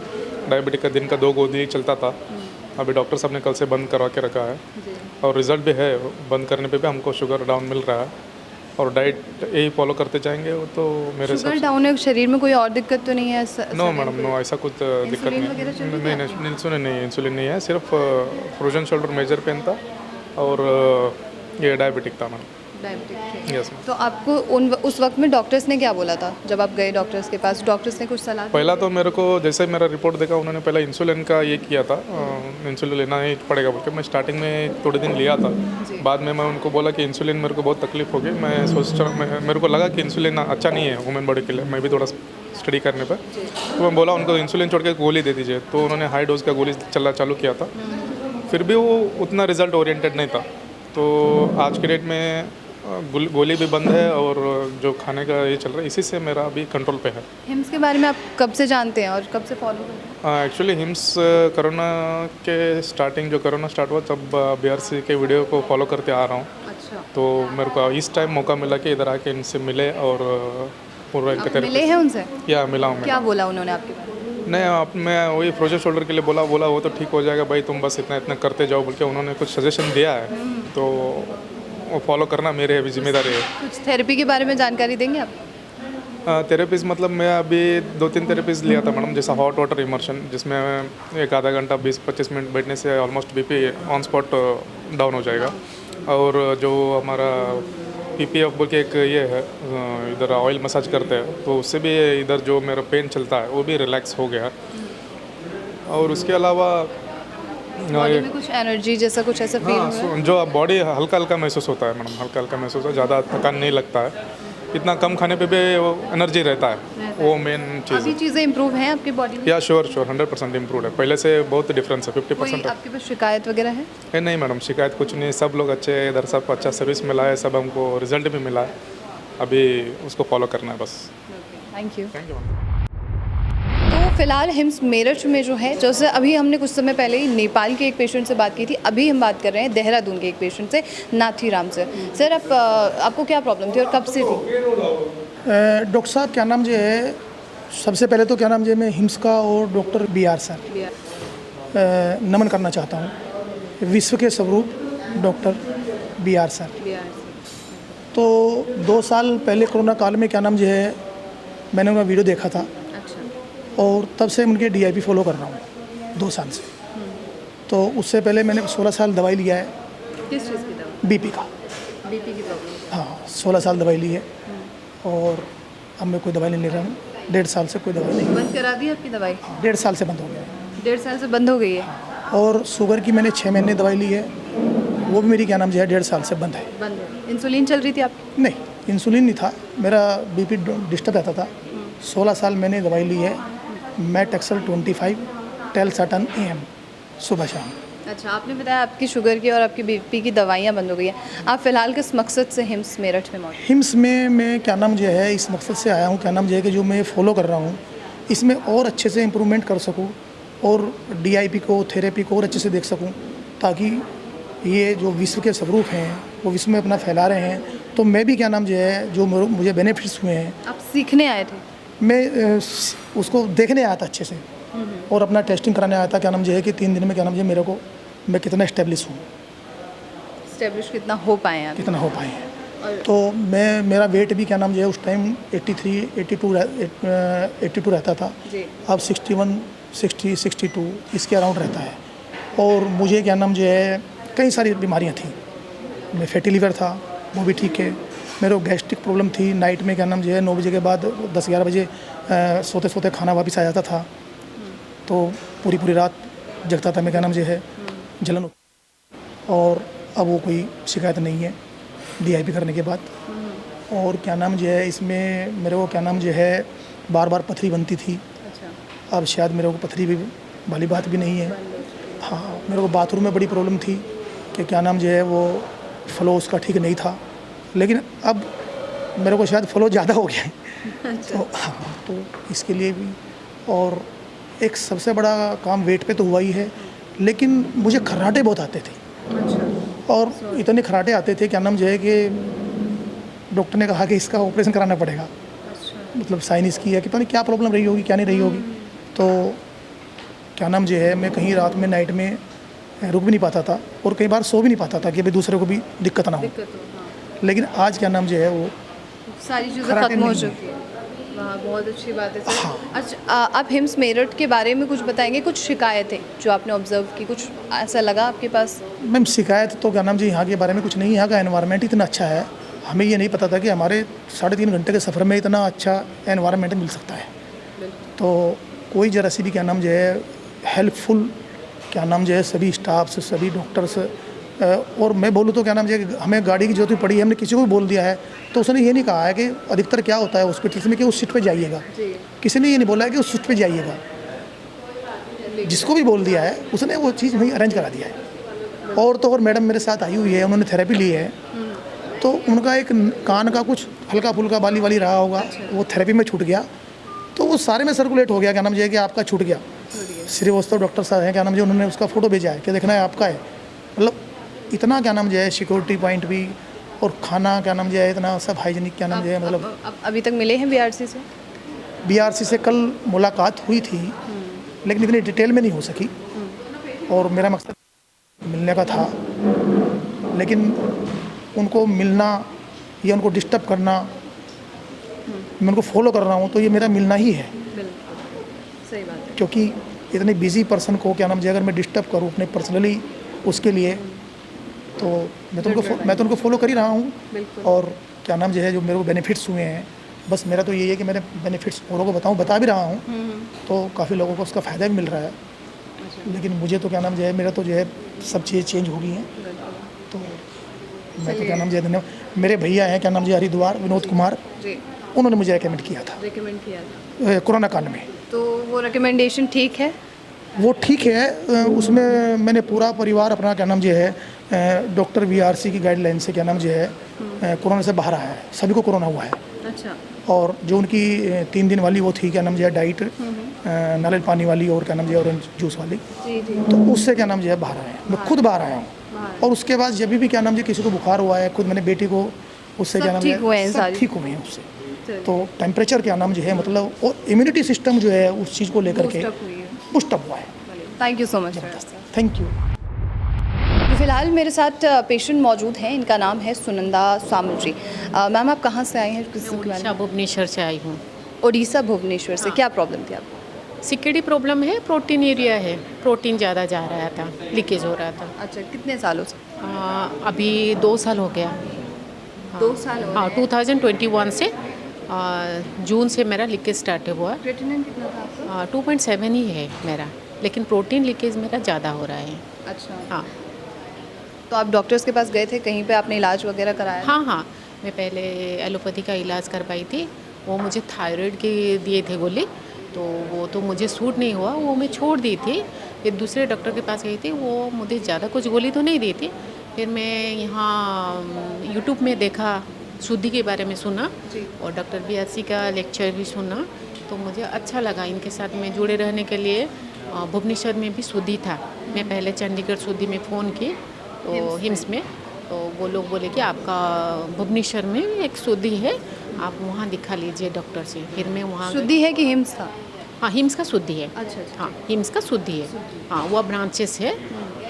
डायबिटीज का दिन का 2 गोली चलता था, अभी डॉक्टर साहब ने कल से बंद करवा के रखा है, और रिज़ल्ट भी है, बंद करने पे भी हमको शुगर डाउन मिल रहा है। और डाइट यही फॉलो करते जाएंगे वो तो मेरे शुगर डाउन है, शरीर में कोई और दिक्कत तो नहीं है? नो मैडम, नो, ऐसा कुछ दिक्कत नहीं। इंसुलिन नहीं है, सिर्फ फ्रोजन शोल्डर मेजर पेन था और ये डायबिटिक था मैडम। यस। तो आपको उस वक्त में डॉक्टर्स ने क्या बोला था जब आप गए डॉक्टर्स के पास? डॉक्टर्स ने कुछ सलाह? पहला तो मेरे को जैसे मेरा रिपोर्ट देखा, उन्होंने पहले इंसुलिन का ये किया था, इंसुलिन लेना ही पड़ेगा बोल के। मैं स्टार्टिंग में थोड़े दिन लिया था, बाद में मैं उनको बोला कि इंसुलिन मेरे को बहुत तकलीफ होगी। मैं मेरे को लगा कि इंसुलिन अच्छा नहीं है ह्यूमन बॉडी के लिए, मैं भी थोड़ा स्टडी करने पर, तो मैं बोला उनको इंसुलिन छोड़ के गोली दे दीजिए, तो उन्होंने हाई डोज का गोली चलना चालू किया था। फिर भी वो उतना रिजल्ट ओरिएंटेड नहीं था, तो आज के डेट में गोली भी बंद है और जो खाने का ये चल रहा है, इसी से मेरा अभी कंट्रोल पे है। हिम्स के बारे में आप कब से जानते हैं और कब से फॉलो करते हैं? एक्चुअली हिम्स कोरोना के स्टार्टिंग, जो कोरोना स्टार्ट हुआ तब बीआरसी के वीडियो को फॉलो करते आ रहा हूँ। अच्छा। तो मेरे को इस टाइम मौका मिला कि इधर आके इनसे मिले और पूरा इनका मिले हैं उनसे? या मिला हूँ मैं। क्या बोला उन्होंने आपके बारे में? नहीं, मैं वही फ्रोजन शोल्डर के लिए बोला वो तो ठीक हो जाएगा भाई, तुम बस इतना करते जाओ बोल के उन्होंने कुछ सजेशन दिया है, तो वो फॉलो करना मेरे जिम्मेदारी है। कुछ थेरेपी के बारे में जानकारी देंगे आप? थेरेपीज़ मतलब मैं अभी 2-3 थेरेपीज़ लिया था मैडम, जैसा हॉट वाटर इमर्शन, जिसमें एक आधा घंटा 20-25 मिनट बैठने से almost BP on spot down हो जाएगा। और जो हमारा पीपीएफ बोल के एक ये है, इधर ऑयल मसाज करते हैं, तो उससे भी इधर जो मेरा पेन चलता है वो भी रिलैक्स हो गया। और उसके अलावा बॉडी में कुछ एनर्जी जैसा कुछ ऐसा फील हो रहा है? जो बॉडी हल्का हल्का महसूस होता है मैडम, हल्का हल्का महसूस होता है, ज़्यादा थकान नहीं लगता है, इतना कम खाने पे भी वो एनर्जी रहता है, वो मेन चीज़। अभी चीज़ें इंप्रूव हैं आपकी बॉडी में? या श्योर 100% इम्प्रूव है, पहले से बहुत डिफरेंस है, 50%। आपके पास शिकायत वगैरह है? नहीं मैडम, शिकायत कुछ नहीं, सब लोग अच्छे हैं इधर, सब अच्छा सर्विस मिला है, सब हमको रिजल्ट भी मिला है, अभी उसको फॉलो करना है बस। Thank you ma'am. तो फिलहाल हिम्स मेरठ में जो है, जैसे अभी हमने कुछ समय पहले ही नेपाल के एक पेशेंट से बात की थी, अभी हम बात कर रहे हैं देहरादून के एक पेशेंट से, नाथीराम से। सर, आपको क्या प्रॉब्लम थी और कब से थी? डॉक्टर साहब क्या नाम जो है, सबसे पहले तो क्या नाम जो मैं हिम्स का और डॉक्टर BR सर नमन करना चाहता हूँ, विश्व के स्वरूप डॉक्टर BR सर। तो 2 साल पहले कोरोना काल में क्या नाम जो है, मैंने उनका वीडियो देखा था। और तब से उनके DIP फॉलो कर रहा हूँ 2 साल से। तो उससे पहले मैंने 16 साल दवाई लिया है किस चीज़ की दवा? BP का। BP की प्रॉब्लम? हाँ, 16 साल दवाई ली है और अब मैं कोई दवाई नहीं ले रहा हूँ। 1.5 साल से कोई दवाई नहीं। बंद करा दी आपकी दवाई? 1.5 साल से बंद हो गया है। 1.5 साल से बंद हो गई है? और शुगर की मैंने 6 महीने दवाई ली है, वो भी मेरी क्या नाम जो है 1.5 साल से बंद है। बंद है। इंसुलिन चल रही थी आपकी? नहीं, इंसुलिन नहीं था, मेरा BP डिस्टर्ब रहता था। 16 साल मैंने दवाई ली है, मेटैक्सल 25 टेलसाटन AM सुबह शाम। अच्छा, आपने बताया आपकी शुगर की और आपकी BP की दवाइयाँ बंद हो गई हैं। आप फ़िलहाल किस मकसद से हिम्स मेरठ में मौजूद? हिम्स में मैं क्या नाम जो है इस मकसद से आया हूँ, क्या नाम जो है कि जो मैं फॉलो कर रहा हूँ इसमें और अच्छे से इम्प्रूवमेंट कर सकूँ और DIP को, थेरेपी को और अच्छे से देख सकूँ, ताकि ये जो विश्व के स्वरूप हैं वो विश्व में अपना फैला रहे हैं। तो मैं भी क्या नाम जो है जो मुझे बेनिफिट्स हुए हैं, आप सीखने आए थे? मैं उसको देखने आया था अच्छे से और अपना टेस्टिंग कराने आया था। क्या नाम जो है कि 3 दिन में क्या नाम जो मेरे को मैं कितना इस्टेब्लिश हूँ, इस्टेब्लिश कितना हो पाए हैं? कितना हो पाए हैं। तो मेरा वेट भी क्या नाम जो है उस टाइम 82 रहता था, अब 61, 60, 62 इसके अराउंड रहता है। और मुझे क्या नाम जो है कई सारी बीमारियां थी, मैं फैटी लीवर था वो भी ठीक है, मेरे को गैस्ट्रिक प्रॉब्लम थी, नाइट में क्या नाम जो है 9 बजे के बाद 10-11 बजे सोते सोते खाना वापस आ जाता था, तो पूरी रात जगता था मैं, क्या नाम जो है जलन। और अब वो कोई शिकायत नहीं है DIP करने के बाद। और क्या नाम जो है इसमें मेरे को क्या नाम जो है बार पथरी बनती थी, अब शायद मेरे को पथरी भी वाली बात भी नहीं है। हाँ, मेरे को बाथरूम में बड़ी प्रॉब्लम थी कि क्या नाम जो है वो फ्लो उसका ठीक नहीं था, लेकिन अब मेरे को शायद फ्लो ज़्यादा हो गया है। तो हाँ, तो इसके लिए भी। और एक सबसे बड़ा काम वेट पे तो हुआ ही है, लेकिन मुझे खर्राटे बहुत आते थे। और इतने खर्राटे आते थे क्या नाम जो है कि डॉक्टर ने कहा कि इसका ऑपरेशन कराना पड़ेगा। मतलब साइनस की है कि पता नहीं क्या प्रॉब्लम रही होगी, क्या नहीं रही होगी। तो क्या नाम जो है मैं कहीं रात में नाइट में रुक भी नहीं पाता था और कई बार सो भी नहीं पाता था कि भाई दूसरे को भी दिक्कत ना हो। लेकिन आज क्या नाम जो है वो सारी चीज़ें खत्म हो चुकी है। वाह, बहुत अच्छी बात है सर। हाँ। अच्छा, आप हिम्स मेरठ के बारे में कुछ बताएंगे? कुछ शिकायतें जो आपने ऑब्जर्व की, कुछ ऐसा लगा आपके पास? मैम शिकायत तो क्या नाम जी यहाँ के बारे में कुछ नहीं, यहाँ का एनवायरनमेंट इतना अच्छा है, हमें ये नहीं पता था कि हमारे 3.5 घंटे के सफ़र में इतना अच्छा एनवायरनमेंट मिल सकता है। तो कोई जरा सी भी क्या नाम जो है हेल्पफुल क्या नाम जो है सभी स्टाफ्स, सभी डॉक्टर्स, और मैं बोलूँ तो क्या नाम जो है हमें गाड़ी की जरूरत पड़ी है, हमने किसी को भी बोल दिया है तो उसने ये नहीं कहा है कि अधिकतर क्या होता है हॉस्पिटल्स में कि उस सीट पे जाइएगा, किसी ने ये नहीं बोला है कि उस सीट पे जाइएगा। जिसको भी बोल दिया है उसने वो चीज़ वहीं अरेंज करा दिया है। और तो और मैडम मेरे साथ आई हुई है, उन्होंने थेरेपी ली है, तो उनका एक कान का कुछ हल्का फुल्का वाली रहा होगा, वो थेरेपी में छूट गया, तो वो सारे में सर्कुलेट हो गया। क्या नाम जो है कि आपका छूट गया। श्रीवास्तव डॉक्टर साहब हैं क्या नाम जो, उन्होंने उसका फ़ोटो भेजा है कि देखना है आपका है। मतलब इतना क्या नाम जो है सिक्योरिटी पॉइंट भी, और खाना क्या नाम जो है इतना सब हाइजीनिक क्या नाम जो है। मतलब अभी तक मिले हैं BRC से? BRC से कल मुलाकात हुई थी, लेकिन इतनी डिटेल में नहीं हो सकी, और मेरा मकसद मिलने का था, लेकिन उनको मिलना या उनको डिस्टर्ब करना, मैं उनको फॉलो कर रहा हूँ तो ये मेरा मिलना ही है। सही बात है। क्योंकि इतने बिजी पर्सन को क्या नाम जो अगर मैं डिस्टर्ब करूँ अपने पर्सनली उसके लिए, तो मैं तो उनको फॉलो कर ही रहा हूँ। और क्या नाम जो है जो मेरे को बेनिफिट्स हुए हैं, बस मेरा तो यही है कि मैंने बेनिफिट्स औरों को बता भी रहा हूँ, तो काफ़ी लोगों को उसका फ़ायदा भी मिल रहा है। लेकिन मुझे तो क्या नाम जो है मेरा तो जो है सब चीज़ें चेंज हो गई हैं, तो मैं तो क्या नाम जो है धन्यवाद। मेरे भैया हैं क्या नाम जो हरिद्वार, विनोद कुमार, उन्होंने मुझे रेकमेंड किया था कोरोना काल में। तो वो रिकमेंडेशन ठीक है? वो ठीक है, उसमें मैंने पूरा परिवार अपना क्या नाम जो है डॉक्टर BRC की गाइडलाइन से क्या नाम जो है कोरोना से बाहर आया है, सभी को कोरोना हुआ है। अच्छा। और जो उनकी 3 दिन वाली वो थी क्या नाम जो है डाइट, नारियल पानी वाली और क्या नाम जो है ऑरेंज जूस वाली, तो उससे क्या नाम जो है बाहर आए हैं। मैं खुद बाहर आया हूँ, और उसके बाद जब भी क्या नाम जो किसी को बुखार हुआ है, खुद मैंने बेटी को उससे क्या नाम जो है सब ठीक हुए हैं उससे। तो टेम्परेचर क्या नाम जो है मतलब, और इम्यूनिटी सिस्टम जो है उस चीज़ को लेकर के बूस्टअप हुआ है। Thank you so much. Thank you. फिलहाल मेरे साथ पेशेंट मौजूद हैं, इनका नाम है सुनंदा सामुल जी। मैम आप कहाँ से आई हैं? उड़ीसा भुवनेश्वर से आई हूँ। उड़ीसा भुवनेश्वर से। क्या प्रॉब्लम थी आपको? सीकेडी प्रॉब्लम है, प्रोटीन एरिया है, प्रोटीन ज़्यादा जा रहा था, लीकेज हो रहा था। अच्छा, कितने सालों से? अभी 2 साल हो गया। 2 साल हो हाँ, गए। 2021 से जून से मेरा लीकेज स्टार्ट हुआ। क्रिएटिनिन कितना था आपका? 2.7 ही है मेरा, लेकिन प्रोटीन लीकेज मेरा ज़्यादा हो रहा है। अच्छा, हाँ तो आप डॉक्टर्स के पास गए थे, कहीं पे आपने इलाज वगैरह कराया? हाँ हाँ, मैं पहले एलोपैथी का इलाज करवाई थी। वो मुझे थायराइड की दिए थे गोली, तो वो तो मुझे सूट नहीं हुआ, वो मैं छोड़ दी थी। फिर दूसरे डॉक्टर के पास गई थी, वो मुझे ज़्यादा कुछ गोली तो नहीं दी थी। फिर मैं यहाँ यूट्यूब में देखा, शुद्धि के बारे में सुना और डॉक्टर बीआरसी का लेक्चर भी सुना, तो मुझे अच्छा लगा। इनके साथ में जुड़े रहने के लिए भुवनेश्वर में भी शुद्धि था। मैं पहले चंडीगढ़ शुद्धि में फ़ोन की, तो हिम्स में, तो वो लोग बोले कि आपका भुवनेश्वर में एक शुद्धि है, आप वहाँ दिखा लीजिए डॉक्टर से। फिर मैं वहाँ शुद्धि है कि हिम्स था? हाँ, हिम्स का शुद्धि है। अच्छा अच्छा। हाँ, हिम्स का शुद्धि है। हाँ, वह ब्रांचेस है,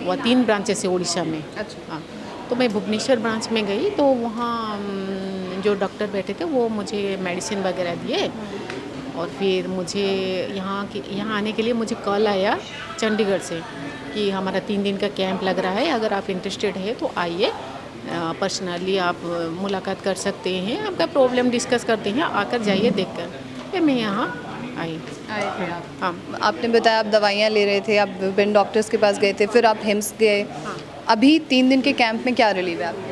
वह 3 ब्रांचेस है उड़ीसा में। अच्छा। हाँ, तो मैं भुवनेश्वर ब्रांच में गई, तो वहाँ जो डॉक्टर बैठे थे वो मुझे मेडिसिन वगैरह दिए। और फिर मुझे यहाँ आने के लिए मुझे कॉल आया चंडीगढ़ से कि हमारा 3 दिन का कैंप लग रहा है, अगर आप इंटरेस्टेड है तो आइए, पर्सनली आप मुलाकात कर सकते हैं, आपका प्रॉब्लम डिस्कस करते हैं, आकर जाइए देखकर। फिर मैं यहाँ आई थे आप? हाँ। आपने बताया आप दवाइयाँ ले रहे थे, आप विभिन्न डॉक्टर्स के पास गए थे, फिर आप हिम्स गए। हाँ। अभी 3 दिन के कैंप में क्या रिलीव है आपके?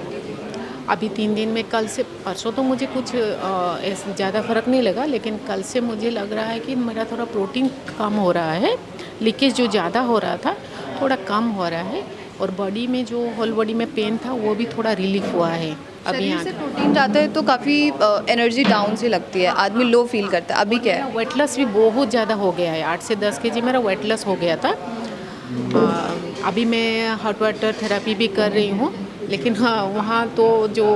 अभी 3 दिन में, कल से परसों तो मुझे कुछ ज़्यादा फ़र्क नहीं लगा, लेकिन कल से मुझे लग रहा है कि मेरा थोड़ा प्रोटीन कम हो रहा है, लीकेज जो ज़्यादा हो रहा था थोड़ा कम हो रहा है, और बॉडी में जो होल बॉडी में पेन था वो भी थोड़ा रिलीफ हुआ है। अभी शरीर यहाँ से प्रोटीन जाता है तो काफ़ी एनर्जी डाउन सी लगती है, आदमी लो फील करता है। अभी क्या है? वेट लॉस भी बहुत ज़्यादा हो गया है, 8 से 10 kg मेरा वेट लॉस हो गया था। अभी मैं हॉट वाटर थेरेपी भी कर रही हूँ, लेकिन हाँ, वहाँ तो जो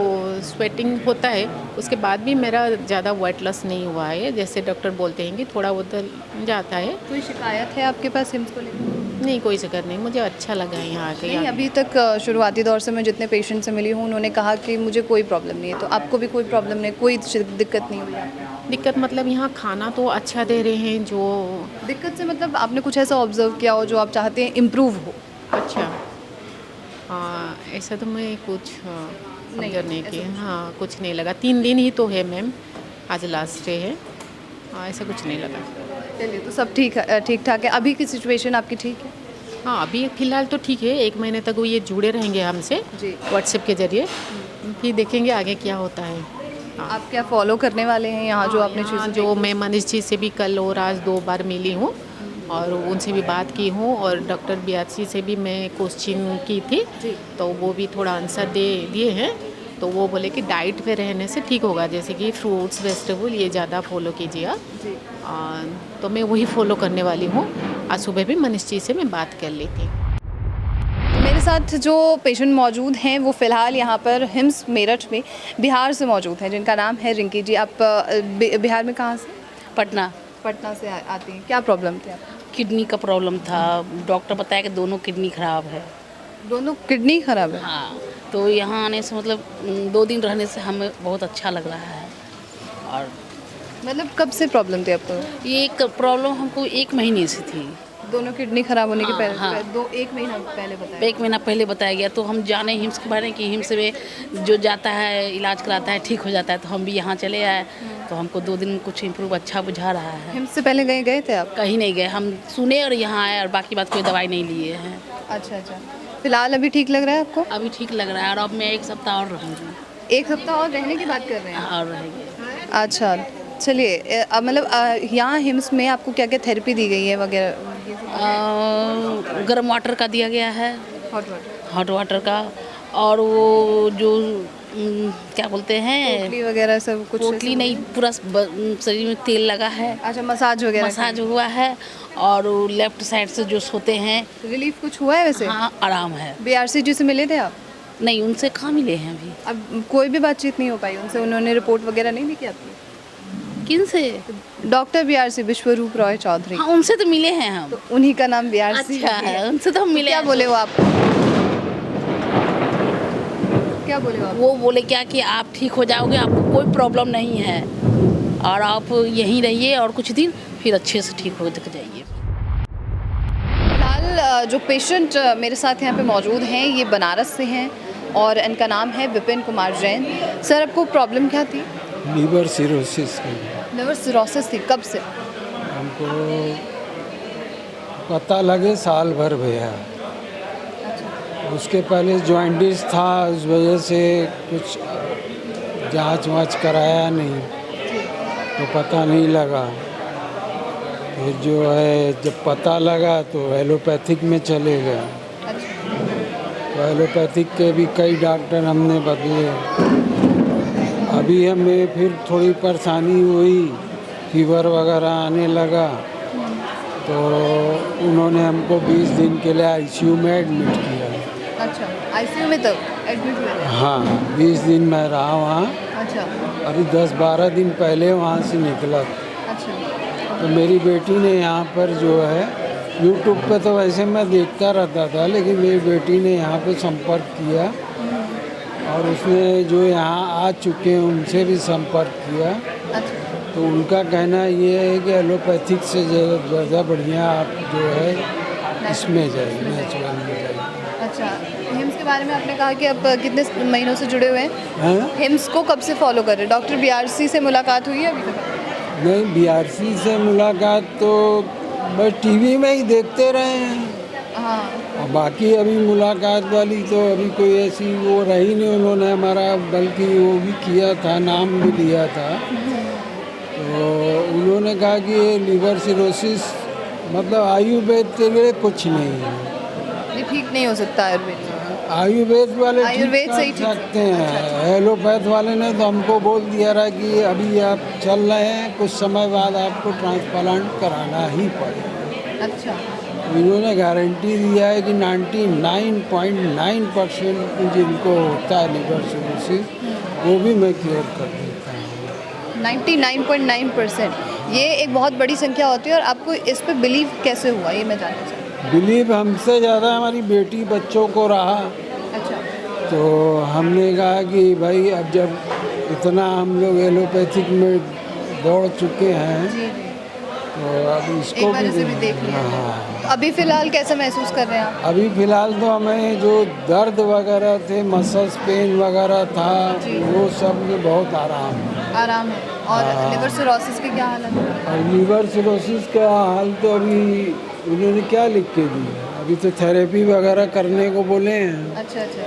स्वेटिंग होता है उसके बाद भी मेरा ज़्यादा वेट लॉस नहीं हुआ है, जैसे डॉक्टर बोलते हैं कि थोड़ा बहुत जाता है। कोई शिकायत है आपके पास हिम्स को लेकर? नहीं, कोई शिकायत नहीं, मुझे अच्छा लगा है यहाँ आके। नहीं, अभी तक शुरुआती दौर से मैं जितने पेशेंट से मिली हूँ उन्होंने कहा कि मुझे कोई प्रॉब्लम नहीं है, तो आपको भी कोई प्रॉब्लम नहीं, कोई दिक्कत नहीं हुई आपको? दिक्कत मतलब यहाँ खाना तो अच्छा दे रहे हैं, जो दिक्कत से मतलब आपने कुछ ऐसा ऑब्जर्व किया हो जो आप चाहते हैं इम्प्रूव हो? अच्छा, ऐसा तो मैं कुछ ऑब्जर्व नहीं किया। हाँ, कुछ नहीं लगा। 3 दिन ही तो है मैम, आज लास्ट डे है। हाँ, ऐसा कुछ नहीं लगा। चलिए, तो सब ठीक ठाक है। अभी की सिचुएशन आपकी ठीक है? हाँ, अभी फ़िलहाल तो ठीक है। 1 महीने तक वो ये जुड़े रहेंगे हमसे व्हाट्सएप के ज़रिए, फिर देखेंगे आगे क्या होता है। हाँ। आप क्या फॉलो करने वाले हैं यहाँ जो आपने चीज़ें जो मैं मनीष जी से भी कल और आज 2 बार मिली हूँ और उनसे भी बात की हूँ, और डॉक्टर बीआरसी से भी मैं क्वेश्चन की थी, तो वो भी थोड़ा आंसर दिए हैं। तो वो बोले कि डाइट पे रहने से ठीक होगा, जैसे कि फ्रूट्स वेजिटेबल ये ज़्यादा फॉलो कीजिए आप। तो मैं वही फॉलो करने वाली हूँ। आज सुबह भी मनीष जी से मैं बात कर ली थी। मेरे साथ जो पेशेंट मौजूद हैं वो फ़िलहाल यहाँ पर हिम्स मेरठ में बिहार से मौजूद हैं, जिनका नाम है रिंकी जी। आप बिहार में कहाँ से? पटना। पटना से आती हैं। क्या प्रॉब्लम थी आपको? किडनी का प्रॉब्लम था, डॉक्टर बताया कि दोनों किडनी खराब है। दोनों किडनी खराब है? हाँ, तो यहाँ आने से मतलब 2 दिन रहने से हमें बहुत अच्छा लग रहा है। और मतलब कब से प्रॉब्लम थी आपको? ये प्रॉब्लम हमको 1 महीने से थी। दोनों किडनी खराब होने के हाँ, पहले? हाँ। 1 महीना पहले बताया? 1 महीना पहले बताया गया, तो हम जाने हिम्स के बारे में कि हिम्स में जो जाता है इलाज कराता है ठीक हो जाता है, तो हम भी यहाँ चले आए। तो हमको 2 दिन में कुछ इम्प्रूव अच्छा बुझा रहा है। हिम्स से पहले गए थे आप? कहीं नहीं गए, हम सुने और यहाँ आए, और बाकी बात कोई दवाई नहीं लिए हैं। अच्छा अच्छा। फिलहाल अभी ठीक लग रहा है आपको? अभी ठीक लग रहा है, और अब मैं 1 सप्ताह और रहूँगी। 1 सप्ताह और रहने की बात कर रहे हैं? और रहेंगे। अच्छा, चलिए, मतलब यहाँ हिम्स में आपको क्या क्या थेरेपी दी गई है वगैरह? गर्म वाटर का दिया गया है, हॉट वाटर का, और वो जो क्या बोलते हैं, पोटली वगैरह सब कुछ? पोटली नहीं, पूरा शरीर में तेल लगा है। अच्छा, मसाज वगैरह? मसाज हुआ है, और लेफ्ट साइड से जो सोते हैं। रिलीफ कुछ हुआ है वैसे? हाँ, आराम है। बीआरसी जी से मिले थे आप? नहीं, उनसे कहाँ मिले हैं अभी। अब कोई भी बातचीत नहीं हो पाई उनसे? उन्होंने रिपोर्ट वगैरह नहीं दी क्या आपकी? किन से? डॉक्टर बीआरसी विश्वरूप रॉय चौधरी। हाँ, उनसे तो मिले हैं हम। तो उन्हीं का नाम बीआरसी अच्छा है, उनसे तो हम मिले। क्या बोले वो आपको? क्या बोले वो? वो बोले क्या कि आप ठीक हो जाओगे, आपको कोई प्रॉब्लम नहीं है, और आप यहीं रहिए और कुछ दिन, फिर अच्छे से ठीक हो दिख जाइए। फिलहाल जो पेशेंट मेरे साथ यहाँ पे मौजूद हैं ये बनारस से हैं और इनका नाम है विपिन कुमार जैन। सर, आपको प्रॉब्लम क्या थी? लीवर सिरोसिस की। लिवर सिरोसिस थी, कब से? हमको पता लगे साल भर भैया। उसके पहले जॉइंटिस था, उस वजह से कुछ जांच वाँच कराया नहीं तो पता नहीं लगा। फिर जो है जब पता लगा तो एलोपैथिक में चले गए। तो एलोपैथिक के भी कई डॉक्टर हमने बदले। अभी हमें फिर थोड़ी परेशानी हुई, फीवर वगैरह आने लगा तो उन्होंने हमको 20 दिन के लिए आईसीयू में एडमिट किया। अच्छा, आईसीयू में तब एडमिट हुए? हाँ, 20 दिन मैं रहा वहाँ। अच्छा। अभी 10-12 दिन पहले वहाँ से निकला। अच्छा। तो मेरी बेटी ने यहाँ पर जो है यूट्यूब पे तो वैसे मैं देखता रहता था, लेकिन मेरी बेटी ने यहाँ पे संपर्क किया और उसने जो यहाँ आ चुके हैं उनसे भी संपर्क किया। अच्छा। तो उनका कहना ये है कि एलोपैथिक से ज़्यादा बढ़िया आप जो है इसमें जाइए, नेचुरल में जाइए। अच्छा, हिम्स के बारे में आपने कहा कि अब कितने महीनों से जुड़े हुए हैं? हिम्स को कब से फॉलो कर रहे हैं? डॉक्टर बीआरसी से मुलाकात हुई है अभी तक? नहीं, बीआरसी से मुलाकात तो बस टीवी में ही देखते रहे हैं। हाँ। और बाकी अभी मुलाकात वाली तो अभी कोई ऐसी वो रही नहीं। उन्होंने हमारा बल्कि वो भी किया था, नाम भी लिया था। तो उन्होंने कहा कि ये लीवर सिरोसिस मतलब आयुर्वेद के लिए कुछ नहीं है, ये ठीक नहीं हो सकता आयुर्वेद। आयुर्वेद वाले आयुर्वेद से ही ठीक कर सकते हैं। एलोपैथ वाले ने तो हमको बोल दिया रहा कि अभी आप चल रहे हैं, कुछ समय बाद आपको ट्रांसप्लांट कराना ही पड़ेगा। अच्छा। इन्होंने गारंटी दिया है कि 99.9% जिनको होता है लीवर सिरोसिस वो भी मैं क्योर कर देता हूँ। 99.9%, ये एक बहुत बड़ी संख्या होती है। और आपको इस पे बिलीव कैसे हुआ, ये मैं जानना चाहती हूँ। बिलीव हमसे ज़्यादा हमारी बेटी बच्चों को रहा। अच्छा। तो हमने कहा कि भाई अब जब इतना हम लोग एलोपैथिक में दौड़ चुके हैं तो अब इसको भी देख लिया। हाँ। अभी फ़िलहाल कैसा महसूस कर रहे हैं आप? अभी फ़िलहाल तो हमें जो दर्द वगैरह थे, मसल्स पेन वगैरह था, वो सब में बहुत आराम है। आराम है। और लिवर सिरोसिस की क्या हालत है? और लीवर सिरोसिस का हाल तो अभी उन्होंने क्या लिख के दिया, अभी तो थेरेपी वगैरह करने को बोले हैं। अच्छा अच्छा।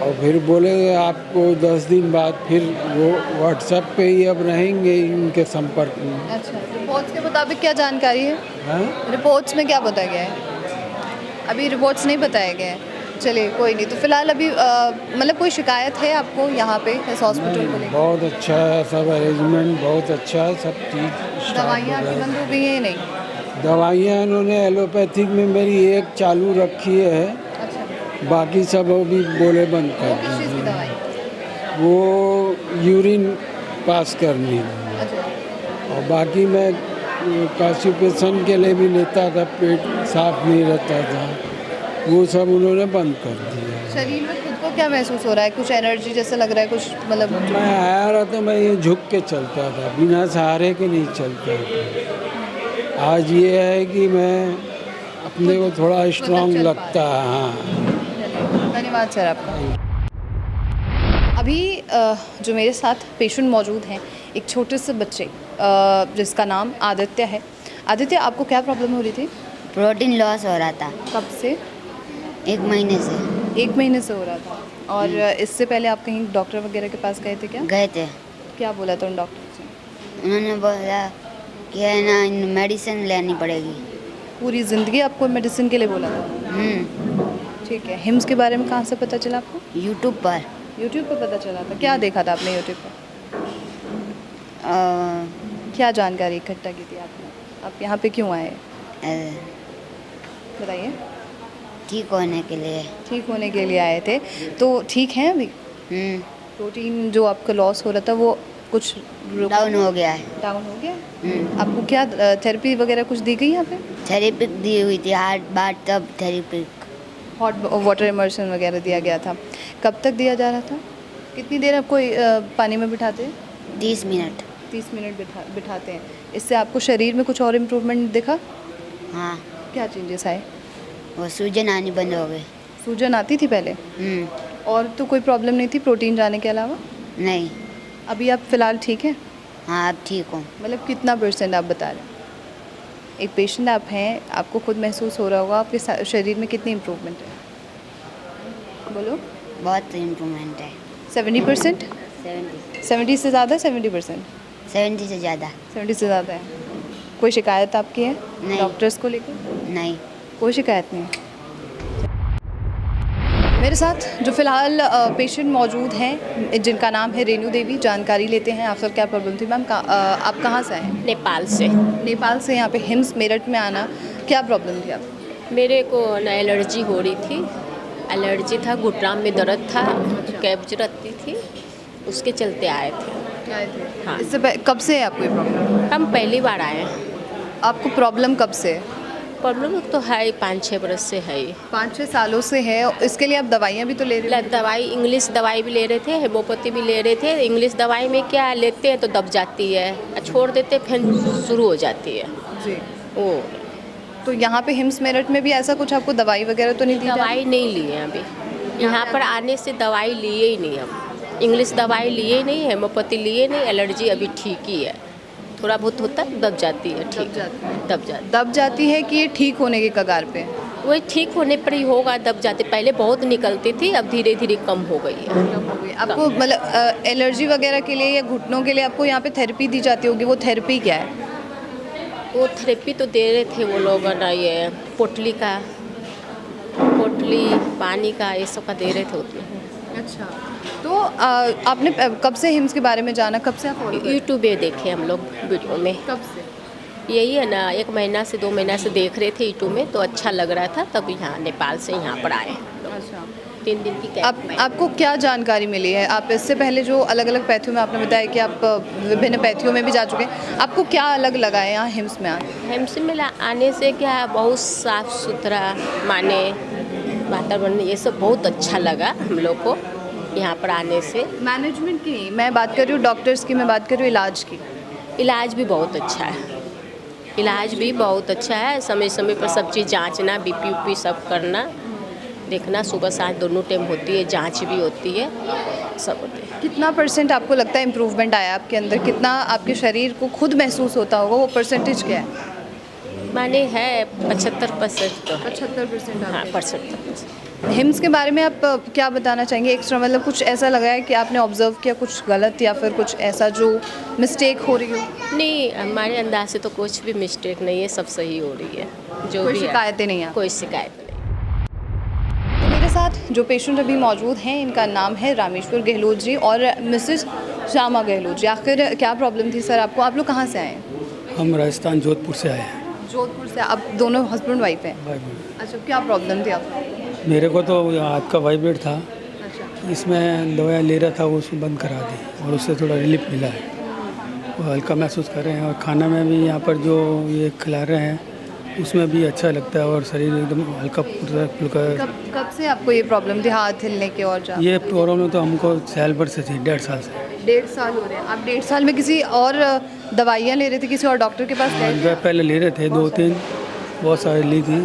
और फिर बोले आपको 10 दिन बाद फिर वो व्हाट्सएप पे ही अब रहेंगे उनके संपर्क में। अच्छा, रिपोर्ट्स के मुताबिक क्या जानकारी है? हाँ? रिपोर्ट्स में क्या बताया गया है? अभी रिपोर्ट्स नहीं बताया गया है। चलिए कोई नहीं। तो फिलहाल अभी मतलब कोई शिकायत है आपको यहाँ पे इस हॉस्पिटल को लेकर? बहुत अच्छा है, सब अरेंजमेंट बहुत अच्छा है, सब चीज़। दवाइयाँ आपकी बंद हो गई हैं? नहीं, दवाइयाँ उन्होंने एलोपैथिक में मेरी एक चालू रखी है। अच्छा। बाकी सब वो भी बोले बंद कर किस चीज़ की दवाई? वो यूरिन पास करनी। और बाकी मैं कॉन्स्टिपेशन के लिए भी लेता था, पेट साफ नहीं रहता था, वो सब उन्होंने बंद कर दिया। शरीर में खुद को क्या महसूस हो रहा है? कुछ एनर्जी जैसा लग रहा है? कुछ मतलब मैं आया रहा तो मैं ये झुक के चलता था, बिना सहारे के नहीं चलता था। आज ये है कि मैं अपने को थोड़ा स्ट्रांग लगता है। हाँ, धन्यवाद सर आपका। अभी जो मेरे साथ पेशेंट मौजूद हैं, एक छोटे से बच्चे जिसका नाम आदित्य है। आदित्य, आपको क्या प्रॉब्लम हो रही थी? प्रोटीन लॉस हो रहा था। कब से? 1 महीने से। 1 महीने से हो रहा था। और इससे पहले आप कहीं डॉक्टर वगैरह के पास गए थे क्या? गए थे। क्या बोला था उन डॉक्टर से? उन्होंने बोला कि है ना मेडिसिन लेनी पड़ेगी। पूरी ज़िंदगी आपको मेडिसिन के लिए बोला था? ठीक है। हिम्स के बारे में कहाँ से पता चला आपको? यूट्यूब पर। यूट्यूब पर पता चला था। क्या देखा था आपने यूट्यूब पर? क्या जानकारी इकट्ठा की थी आपने? आप यहाँ पे क्यों आए बताइए? ठीक होने के लिए। ठीक होने के लिए आए थे। तो ठीक है अभी? प्रोटीन जो आपका लॉस हो रहा था वो कुछ डाउन हो गया है। डाउन हो गया? आपको क्या थेरेपी वगैरह कुछ दी गई यहाँ पे? थेरेपी दी हुई थी, heart bath tub therapy. Hot water immersion वगैरह दिया गया था। कब तक दिया जा रहा था? कितनी देर आपको पानी में बिठाते हैं? 30 मिनट। 30 मिनट बिठाते हैं, इससे आपको शरीर में कुछ और इम्प्रूवमेंट दिखा? हाँ। क्या चेंजेस आए? वो सूजन आनी बंद हो गई। सूजन आती थी पहले? और तो कोई प्रॉब्लम नहीं थी प्रोटीन जाने के अलावा? नहीं। अभी आप फ़िलहाल ठीक हैं? हाँ, अब ठीक हूँ। मतलब कितना % आप बता रहे हैं? एक पेशेंट आप हैं, आपको खुद महसूस हो रहा होगा आपके शरीर में कितनी इम्प्रूवमेंट है? बोलो। बहुत इम्प्रूवमेंट है। 70%? 70 से ज़्यादा? 70%? 70 से ज़्यादा। 70 से ज़्यादा है। कोई शिकायत आपकी है नहीं। डॉक्टर्स को लेकर? नहीं। कोई शिकायत नहीं है। मेरे साथ जो फ़िलहाल पेशेंट मौजूद हैं जिनका नाम है रेनू देवी, जानकारी लेते हैं आप सर क्या प्रॉब्लम थी। मैम आप कहाँ से आए हैं? नेपाल से। नेपाल से यहाँ पे हिम्स मेरठ में आना, क्या प्रॉब्लम थी आपको? मेरे को ना एलर्जी हो रही थी, एलर्जी था, घुटना में दर्द था, कैब्ज रहती थी, उसके चलते आए थे। हाँ। इससे कब से है आपको ये प्रॉब्लम? हम पहली बार आए हैं। आपको प्रॉब्लम कब से है? प्रॉब्लम तो है 5-6 बरस से है। 5-6 सालों से है। इसके लिए आप दवाइयाँ भी तो ले रहे हो? दवाई इंग्लिश दवाई भी ले रहे थे, हेमोपैथी भी ले रहे थे। इंग्लिश दवाई में क्या लेते हैं तो दब जाती है, छोड़ देते फिर शुरू हो जाती है। जी। ओ तो यहाँ पे हिम्स मेरठ में भी ऐसा कुछ आपको दवाई वगैरह तो नहीं दी? दवाई नहीं लिए अभी, यहाँ पर आने से दवाई लिए ही नहीं हम। इंग्लिश दवाई लिए नहीं, हेमोपैथी लिए नहीं, एलर्जी अभी ठीक ही है, थोड़ा बहुत होता है, दब जाती है। ठीक दब जाती है कि ये ठीक होने के कगार पे? वही ठीक होने पर ही होगा, दब जाते। पहले बहुत निकलती थी, अब धीरे धीरे कम हो गई है। आपको मतलब एलर्जी वगैरह के लिए या घुटनों के लिए आपको यहाँ पे थेरेपी दी जाती होगी, वो थेरेपी क्या है? वो थेरेपी तो दे रहे थे वो लोग ना, ये पोटली पानी का ये सब का दे रहे थे उसमें। अच्छा, तो आपने कब से हिम्स के बारे में जाना, कब से आप यूट्यूब पे देखे हम लोग वीडियो में? कब से? यही है ना, 1 महीना से 2 महीना से देख रहे थे यूट्यूब में, तो अच्छा लग रहा था, तब यहाँ नेपाल से यहाँ पर आए। अच्छा, 3 दिन की आपको क्या जानकारी मिली है? आप इससे पहले जो अलग अलग पैथियों में आपने बताया कि आप विभिन्न पैथियों में भी जा चुके हैं, आपको क्या अलग लगा है यहाँ हिम्स में आने? हिम्स में आने से क्या बहुत साफ़ सुथरा माने वातावरण, ये सब बहुत अच्छा लगा हम लोग को यहाँ पर आने से। मैनेजमेंट की मैं बात कर रही हूँ, डॉक्टर्स की मैं बात कर रही हूँ, इलाज की? इलाज भी बहुत अच्छा है, इलाज भी बहुत अच्छा है। समय समय पर सब चीज़ जांचना, बीपी उपी सब करना, देखना, सुबह साँझ दोनों टाइम होती है, जांच भी होती है, सब होते हैं। कितना % आपको लगता है इम्प्रूवमेंट आया आपके अंदर? कितना आपके शरीर को खुद महसूस होता होगा, वो % क्या है? माने है 75% तो 75%? हाँ, 75%। हिम्स के बारे में आप क्या बताना चाहेंगे एक्स्ट्रा? मतलब कुछ ऐसा लगा है कि आपने ऑब्जर्व किया कुछ गलत या फिर कुछ ऐसा जो मिस्टेक हो रही हो? नहीं, हमारे अंदाज से तो कुछ भी मिस्टेक नहीं है, सब सही हो रही है। जो कोई भी शिकायतें नहीं है? कोई शिकायत नहीं। तो मेरे साथ जो पेशेंट अभी मौजूद हैं, इनका नाम है रामेश्वर गहलोत जी और मिसेस श्यामा गहलोत जी। आखिर क्या प्रॉब्लम थी सर आपको? आप लोग कहाँ से आए हैं? हम राजस्थान जोधपुर से आए हैं। जोधपुर से? आप दोनों हस्बैंड वाइफ हैं? अच्छा, क्या प्रॉब्लम थी आपको? मेरे को तो हाथ का वाइब्रेट था। अच्छा। इसमें दवाई ले रहा था, वो उसमें बंद करा दी और उससे थोड़ा रिलीफ मिला है, वो हल्का महसूस कर रहे हैं। और खाना में भी यहाँ पर जो ये खिला रहे हैं उसमें भी अच्छा लगता है और शरीर एकदम हल्का फुल्का। कब से आपको ये प्रॉब्लम थी हाथ हिलने के? और ये प्रॉब्लम तो हमको साल भर से थी, 1.5 साल से। 1.5 साल हो रहे हैं? आप 1.5 साल में किसी और दवाइयाँ ले रहे थे, किसी और डॉक्टर के पास गए? पहले ले रहे थे 2-3, बहुत सारी ली थी,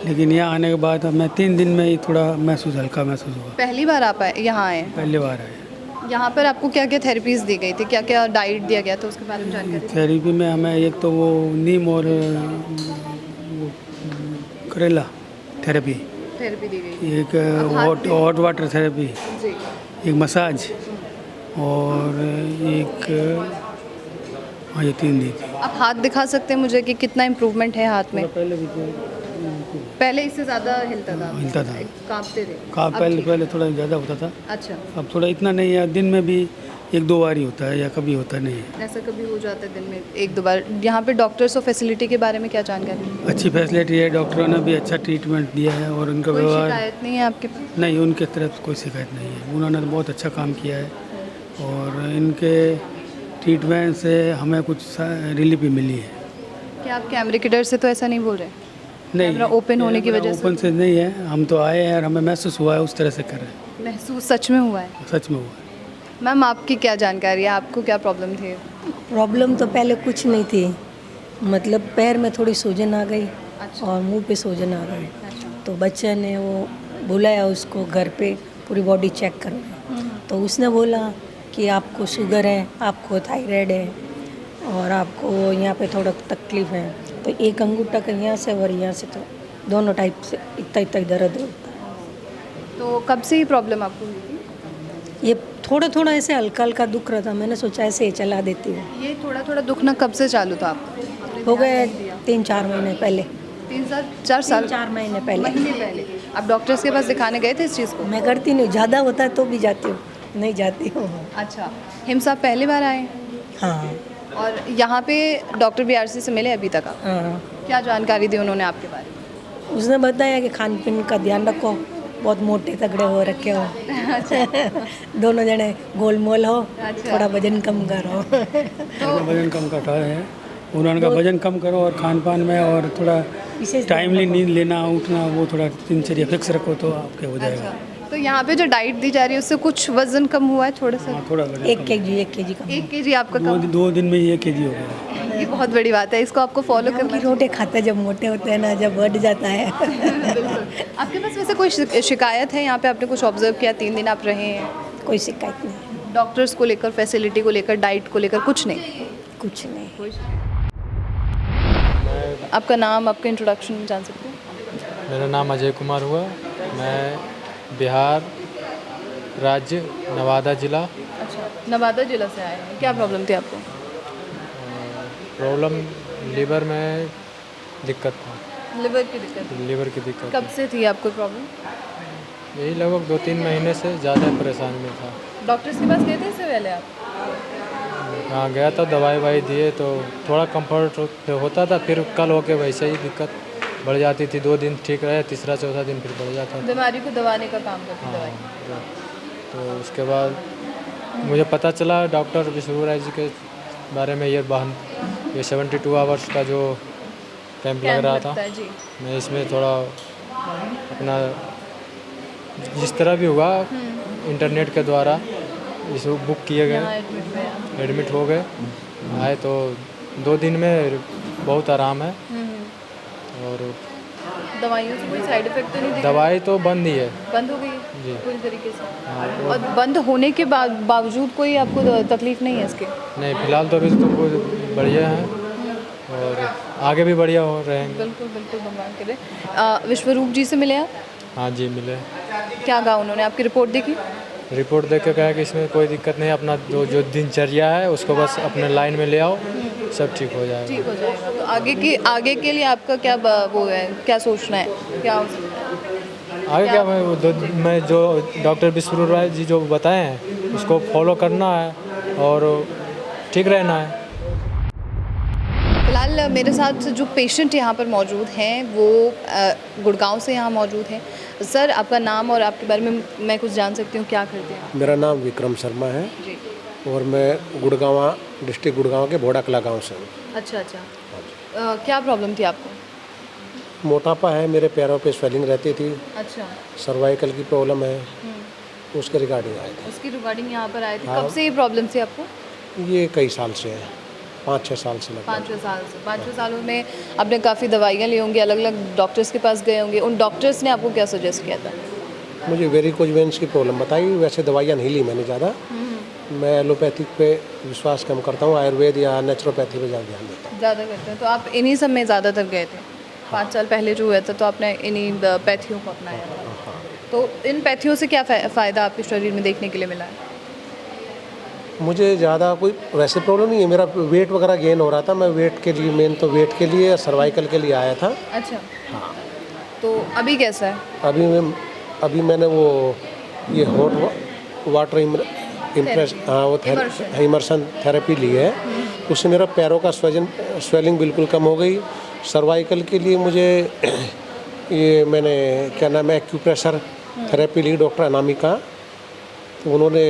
लेकिन यहाँ आने के बाद मैं 3 दिन में ही थोड़ा हल्का महसूस हुआ। पहली बार आप यहाँ आए? पहली बार आए। यहाँ पर आपको क्या क्या थेरेपीज़ दी गई थी, क्या क्या डाइट दिया गया था, उसके बारे में जानकारी? थेरेपी में हमें एक तो वो नीम और करेला थेरेपी दी गई, एक हॉट वाटर थेरेपी, जी, एक मसाज और एक, हाँ ये 3 दी थी। आप हाथ दिखा सकते हैं मुझे कि कितना इम्प्रूवमेंट है हाथ में? पहले इससे ज़्यादा हिलता था, कांपते थे? पहले थोड़ा ज़्यादा होता था। अच्छा। अब थोड़ा इतना नहीं है, दिन में भी 1-2 बार ही होता है या कभी होता नहीं है। ऐसा कभी हो जाता है दिन में 1-2 बार? यहाँ पे डॉक्टर्स और फैसिलिटी के बारे में क्या जानकारी? अच्छी फैसिलिटी है, डॉक्टरों ने भी अच्छा ट्रीटमेंट दिया है और उनका कोई व्यवहार। शिकायत नहीं है आपके पास? नहीं, उनके तरफ कोई शिकायत नहीं है, उन्होंने बहुत अच्छा काम किया है और इनके ट्रीटमेंट से हमें कुछ रिलीफ भी मिली है। क्या आप कैमरे के डर से तो ऐसा नहीं बोल रहे? नहीं, ओपन होने की वजह से? ओपन से नहीं है, हम तो आए हैं और हमें महसूस हुआ है, उस तरह से कर रहे हैं। महसूस सच में हुआ है? सच में हुआ है। मैम आपकी क्या जानकारी है, आपको क्या प्रॉब्लम थी? प्रॉब्लम तो पहले कुछ नहीं थी, मतलब पैर में थोड़ी सूजन आ गई और मुंह पे सूजन आ गई। तो बच्चे ने वो बुलाया उसको घर पे पूरी बॉडी चेक करना, तो उसने बोला कि आपको शुगर है, आपको थायराइड है और आपको यहाँ पे थोड़ा तकलीफ़ है। तो एक अंगूठा का यहाँ से और यहाँ से, तो दोनों टाइप से इतना इतना दर्द होता है। तो कब से ही प्रॉब्लम आपको हुई थी? ये थोड़ा थोड़ा ऐसे हल्का हल्का दुख रहा था, मैंने सोचा ऐसे ही चला देती हूँ। ये थोड़ा थोड़ा दुखना कब से चालू था आपको? हो गए 3-4 महीने पहले। 3-4 साल? 3-4 महीने पहले। महीने पहले आप डॉक्टर्स के पास दिखाने गए थे इस चीज़ को? मैं करती नहीं, ज़्यादा होता है तो भी जाती हूँ, नहीं जाती हूँ। अच्छा, हिम्स आप पहली बार आए? हाँ। और यहाँ पे डॉक्टर BRC से मिले अभी तक आप? हाँ। क्या जानकारी दी उन्होंने आपके बारे में? उसने बताया कि खान पीन का ध्यान रखो, बहुत मोटे तगड़े हो रखे हो। दोनों जने गोलमोल हो, थोड़ा वजन कम करो। वजन कम करता है, उन्होंने कहा वजन कम करो और खान पान में और थोड़ा टाइमली नींद लेना उठना, वो थोड़ा दिनचर्या फिक्स रखो तो आपके हो जाएगा। तो यहाँ पे जो डाइट दी जा रही है उससे कुछ वजन कम हुआ है थोड़ा सा? थोड़ा वजन 1 केजी कम। 1 केजी आपका कम? 2 दिन में 1 केजी हो गया। ये बहुत बड़ी बात है, इसको आपको फॉलो करना। रोटे खाते जब मोटे होते हैं ना, जब बढ़ जाता है। आपके पास वैसे कोई शिकायत है? यहाँ पे आपने कुछ ऑब्जर्व किया? 3 दिन आप रहे हैं। कोई शिकायत नहीं? डॉक्टर्स को लेकर, फैसिलिटी को लेकर, डाइट को लेकर कुछ नहीं? कुछ नहीं। आपका नाम, आपका इंट्रोडक्शन जान सकते हैं? मेरा नाम अजय कुमार हुआ, मैं बिहार राज्य नवादा जिला। अच्छा, नवादा जिला से आए हैं। क्या प्रॉब्लम थी आपको? प्रॉब्लम लीवर में दिक्कत था। लिवर की दिक्कत? लीवर की दिक्कत। कब से थी आपको प्रॉब्लम? यही लगभग 2-3 महीने से ज़्यादा परेशान में था। डॉक्टर्स के पास गए थे इससे पहले आप? हाँ गया था, दवाई दिए तो थोड़ा कंफर्ट होता था, फिर कल होके वैसे ही दिक्कत बढ़ जाती थी। 2 दिन ठीक रहे, तीसरा चौथा दिन फिर बढ़ जाता था। बीमारी को दबाने का काम करती दवाई। तो उसके बाद मुझे पता चला डॉक्टर विश्वरूप राय जी के बारे में, ये 72 आवर्स का जो कैंप लग रहा था, मैं इसमें थोड़ा अपना जिस तरह भी हुआ इंटरनेट के द्वारा इसको बुक किए गए, एडमिट हो गए, आए तो 2 दिन में बहुत आराम है। और दवाइयों से कोई साइड इफेक्ट तो नहीं दिखा? दवाई तो बंद ही है। बंद हो गई जी पूरी तरीके से? हाँ, और बंद होने के बावजूद कोई आपको तकलीफ नहीं है इसके? नहीं, फिलहाल तो अभी तो बहुत बढ़िया है और आगे भी बढ़िया हो रहे हैं। बिल्कुल बिल्कुल, भगवान करे। विश्वरूप जी से मिले आप? हाँ जी मिले। क्या कहा उन्होंने? आपकी रिपोर्ट देखी? रिपोर्ट देख के कहा कि इसमें कोई दिक्कत नहीं, अपना जो दिनचर्या है उसको बस अपने लाइन में ले आओ, सब ठीक हो जाएगा। ठीक हो जाएगा। तो आगे के लिए आपका क्या वो है, क्या सोचना है, क्या हो सकता है आगे? क्या मैं जो डॉक्टर विश्वरूप राय जी जो बताए हैं उसको फॉलो करना है और ठीक रहना है। फिलहाल मेरे साथ जो पेशेंट यहाँ पर मौजूद हैं वो गुड़गांव से यहाँ मौजूद हैं। सर, आपका नाम और आपके बारे में मैं कुछ जान सकती हूँ, क्या करते हैं? मेरा नाम विक्रम शर्मा है जी। और मैं गुड़गांव डिस्ट्रिक्ट गुड़गांव के बोड़ा कला गाँव से हूँ। अच्छा। क्या प्रॉब्लम थी आपको? मोटापा है, मेरे पैरों पे स्वेलिंग रहती थी। अच्छा। सर्वाइकल की प्रॉब्लम है, उसके रिगार्डिंग आए थे। उसकी रिगार्डिंग यहाँ पर आए थे। हाँ। कब से ये प्रॉब्लम थी आपको? ये कई साल से है, 5-6 साल से लगभग। 5-6 साल से। 5-6 सालों में आपने काफ़ी दवाइयाँ ली होंगी, अलग अलग डॉक्टर्स के पास गए होंगे। उन डॉक्टर्स ने आपको क्या सजेस्ट किया था? मुझे वेरिकोज वेन्स की प्रॉब्लम बताई। वैसे दवाइयाँ नहीं ली मैंने ज़्यादा, मैं एलोपैथिक पे विश्वास कम करता हूँ, आयुर्वेद या नेचुरोपैथी पे ज़्यादा ध्यान देता हूँ। ज़्यादा करते हैं, तो आप इन्हीं सब में ज़्यादातर गए थे? 5 साल पहले जो हुआ था तो आपने इन्हीं पैथियों को अपनाया था। तो इन पैथियों से क्या फ़ायदा आपके शरीर में देखने के लिए मिला है? मुझे ज़्यादा कोई वैसे प्रॉब्लम नहीं है, मेरा वेट वगैरह गेन हो रहा था। मैं वेट के लिए, मेन तो वेट के लिए, सर्वाइकल के लिए आया था। अच्छा। हाँ। तो अभी कैसा है? अभी मैंने वो ये हॉट वाटर इम्प्रेस हाँ वो इमर्शन थेरेपी ली है, उससे मेरा पैरों का स्वेलिंग बिल्कुल कम हो गई। सर्वाइकल के लिए मुझे ये मैंने क्या नाम है एक्यूप्रेशर थेरेपी ली डॉक्टर अनामिका, तो उन्होंने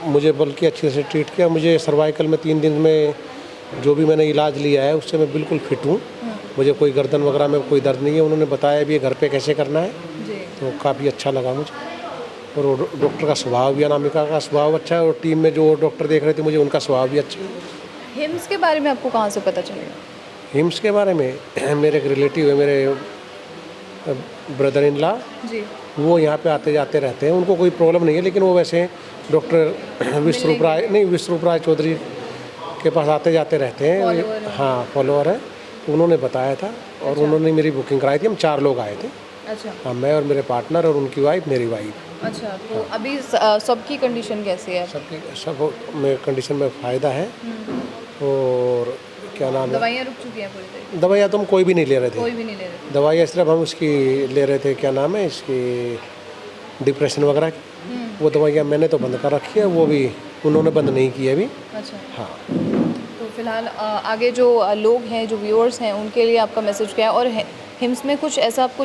मुझे बल्कि अच्छे से ट्रीट किया। मुझे सर्वाइकल में 3 दिन में जो भी मैंने इलाज लिया है उससे मैं बिल्कुल फिट हूँ। मुझे कोई गर्दन वगैरह में कोई दर्द नहीं है। उन्होंने बताया भी ये घर पे कैसे करना है, तो काफ़ी अच्छा लगा मुझे। और वो डॉक्टर का स्वभाव भी, अनामिका का स्वभाव अच्छा है, और टीम में जो डॉक्टर देख रहे थे मुझे उनका स्वभाव भी अच्छा है। हिम्स के बारे में आपको कहाँ से पता चलेगा? हिम्स के बारे में मेरे एक रिलेटिव है, मेरे ब्रदर इन लॉ, जी। वो यहाँ पे आते जाते रहते हैं, उनको कोई प्रॉब्लम नहीं है, लेकिन वो वैसे डॉक्टर विश्वरूप राय चौधरी के पास आते जाते रहते हैं। हाँ, फॉलोअर है, उन्होंने बताया था और अच्छा। उन्होंने मेरी बुकिंग कराई थी। हम 4 लोग आए थे। अच्छा। हाँ, मैं और मेरे पार्टनर और उनकी वाइफ, मेरी वाइफ। अच्छा, तो अभी सबकी कंडीशन कैसी है? सब में कंडीशन में फ़ायदा है। और क्या नाम है, दवाइयाँ रुक चुकी हैं पूरी तरीके? दवाइयाँ तो हम कोई भी नहीं ले रहे थे। कोई भी नहीं ले रहे थे? दवाइयाँ सिर्फ हम उसकी ले रहे थे, क्या नाम है इसकी, डिप्रेशन वगैरह की। वो दवाइयाँ मैंने तो बंद कर रखी है, वो भी उन्होंने बंद नहीं की अभी। अच्छा। हाँ, तो फिलहाल आगे जो लोग हैं, जो व्यूअर्स हैं, उनके लिए आपका मैसेज क्या है? और हिम्स में कुछ ऐसा आपको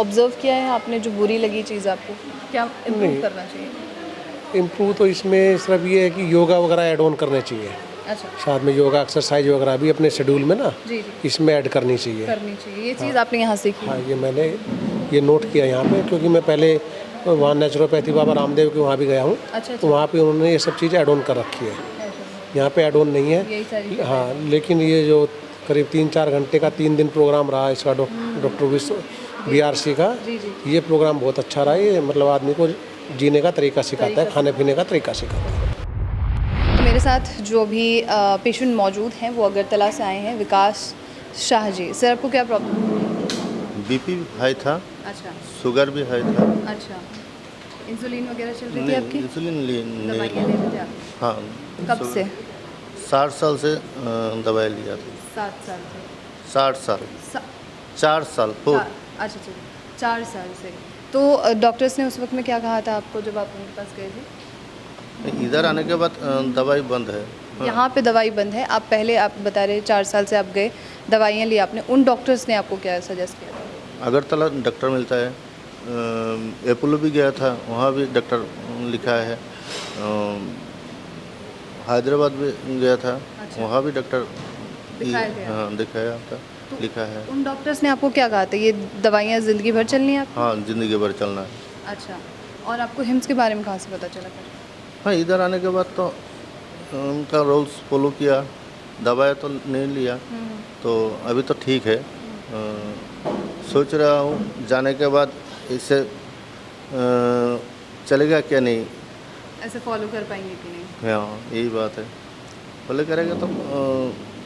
ऑब्जर्व किया है आपने जो बुरी लगी चीज़ आपको? क्या इम्प्रूव करना चाहिए? इम्प्रूव तो इसमें सिर्फ ये है कि योगा वगैरह ऐड ऑन करने चाहिए। अच्छा। साथ में योगा एक्सरसाइज वगैरह भी अपने शेड्यूल में ना जी। इसमें ऐड करनी चाहिए। ये चीज़ आपने यहाँ सीखी? हाँ, ये मैंने ये नोट किया यहाँ पे, क्योंकि मैं पहले वहाँ नेचुरोपैथी बाबा रामदेव के वहाँ भी गया हूँ। अच्छा। तो वहाँ पे उन्होंने ये सब चीज़ें ऐड ऑन कर रखी है। यहाँ पे ऐड ऑन नहीं है। हाँ, लेकिन ये जो करीब 3-4 घंटे का 3 दिन प्रोग्राम रहा इसका, डॉक्टर BRC का, ये प्रोग्राम बहुत अच्छा रहा। ये मतलब आदमी को जीने का तरीका सिखाता है, खाने पीने का तरीका सिखाता है। मेरे साथ जो भी पेशेंट मौजूद हैं वो अगरतला से आए हैं, विकास शाह जी। सर, आपको क्या प्रॉब्लम? बीपी हाई था। अच्छा। शुगर भी हाई था। अच्छा। इंसुलिन वगैरह चल रही थी आपकी? इंसुलिन दवाइयाँ ले रहे थे आप? हाँ। कब से? 60 साल से दवाई लिया था। 7 साल से? 60 साल। 4 साल। अच्छा, 4 साल से। तो डॉक्टर्स ने उस वक्त में क्या कहा था आपको जब आप उनके पास गए थे? इधर आने के बाद दवाई बंद है। यहाँ पे दवाई बंद है। आप पहले आप बता रहे 4 साल से आप गए, दवाइयाँ ली आपने, उन डॉक्टर्स ने आपको क्या सजेस्ट किया? अगरतला डॉक्टर मिलता है, अपोलो भी गया था, वहाँ भी डॉक्टर लिखा है, हैदराबाद भी गया था। अच्छा। वहाँ भी डॉक्टर दिखाया था, तो लिखा है। उन डॉक्टर्स ने आपको क्या कहा था? ये दवाइयाँ ज़िंदगी भर चलनी है आपको? हाँ, ज़िंदगी भर चलना है। अच्छा। और आपको हिम्स के बारे में कहाँ से पता चला? हाँ, इधर आने के बाद तो उनका रूल्स फॉलो किया, दवाई तो नहीं लिया, तो अभी तो ठीक है। सोच रहा हूँ जाने के बाद इससे चलेगा क्या नहीं, ऐसे फॉलो कर पाएंगे कि नहीं? हाँ, यही बात है। फॉलो करेगा तो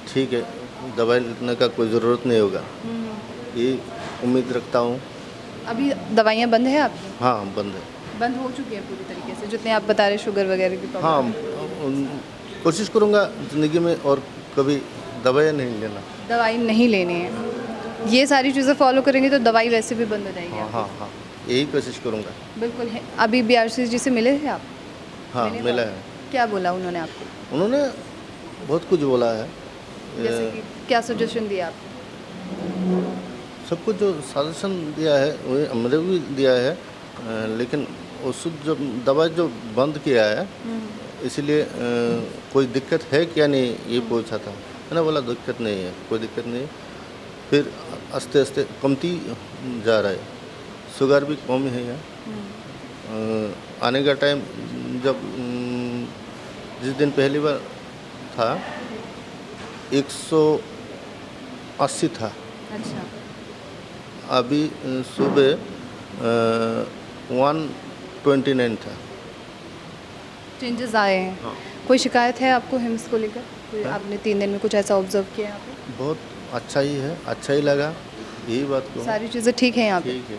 ठीक है, दवाई लेने का कोई ज़रूरत नहीं होगा, ये उम्मीद रखता हूँ। अभी दवाइयाँ बंद है आपकी? हाँ, बंद है। बंद हो चुकी है पूरी तरीके से, जितने आप बता रहे शुगर वगैरह की प्रॉब्लम? हाँ, कोशिश करूँगा ज़िंदगी में और कभी दवाई नहीं लेना। दवाई नहीं लेनी है, ये सारी चीज़ें फॉलो करेंगे तो दवाई वैसे भी बंद हो जाएगी। हाँ हाँ हाँ, यही कोशिश करूँगा। बिल्कुल है। अभी BRC जी से मिले थे आप? हाँ, मिला है। क्या बोला उन्होंने आपको? उन्होंने बहुत कुछ बोला है। जैसे कि क्या सजेशन दिया आपको? सब कुछ जो सजेशन दिया है वो मेरे को भी दिया है, लेकिन उस जो दवाई जो बंद किया है इसलिए कोई दिक्कत है क्या नहीं ये पूछा था। मैंने बोला दिक्कत नहीं है, कोई दिक्कत नहीं। फिर आस्ते आस्ते कमती जा रहा है, शुगर भी कम है यहाँ। आने का टाइम जब जिस दिन पहली बार था 180 था। अच्छा। अभी सुबह 129 था। चेंजेस आए हैं। हाँ। कोई शिकायत है आपको हिम्स को लेकर? कोई आपने 3 दिन में कुछ ऐसा ऑब्जर्व किया यहाँ पे? बहुत अच्छा ही है, अच्छा ही लगा, यही बात को। सारी चीज़ें ठीक है यहाँ पे? ठीक है,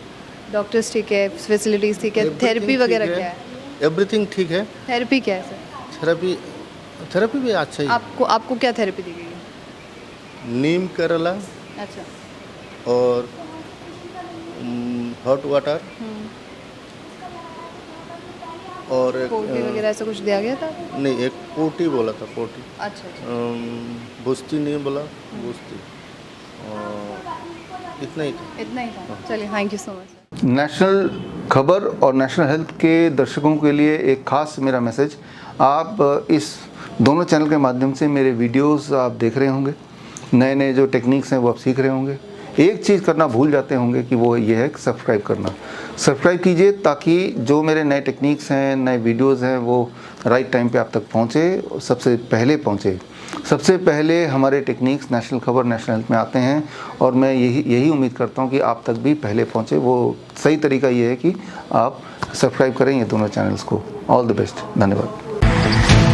डॉक्टर्स ठीक है, फैसिलिटीज़ ठीक है, थेरेपी वगैरह क्या है? एवरीथिंग ठीक है। थेरेपी क्या है सर? थेरेपी भी अच्छा ही। आपको क्या थेरेपी दी गई है? नीम करला। अच्छा। और हॉट वाटर और पोटी वगैरह ऐसा कुछ दिया गया था? नहीं, एक पोटी बोला था, पोटी। अच्छा। बुस्ती नहीं बोला, बुस्ती, इतना ही था। इतना ही था। चलिए, thank you so much. National खबर और नेशनल हेल्थ के दर्शकों के लिए एक खास मेरा मैसेज, आप इस दोनों चैनल के माध्यम से मेरे वीडियोस आप देख रहे होंगे, नए नए जो टेक्निक्स हैं वो आप सीख रहे होंगे। एक चीज़ करना भूल जाते होंगे कि वो ये है कि सब्सक्राइब करना। सब्सक्राइब कीजिए ताकि जो मेरे नए टेक्निक्स हैं, नए वीडियोज़ हैं, वो राइट टाइम पे आप तक पहुँचे, सबसे पहले पहुँचे। सबसे पहले हमारे टेक्निक्स नेशनल खबर, नेशनल हेल्थ में आते हैं और मैं यही उम्मीद करता हूँ कि आप तक भी पहले पहुँचे। वो सही तरीका ये है कि आप सब्सक्राइब करें ये दोनों चैनल्स को। ऑल द बेस्ट, धन्यवाद।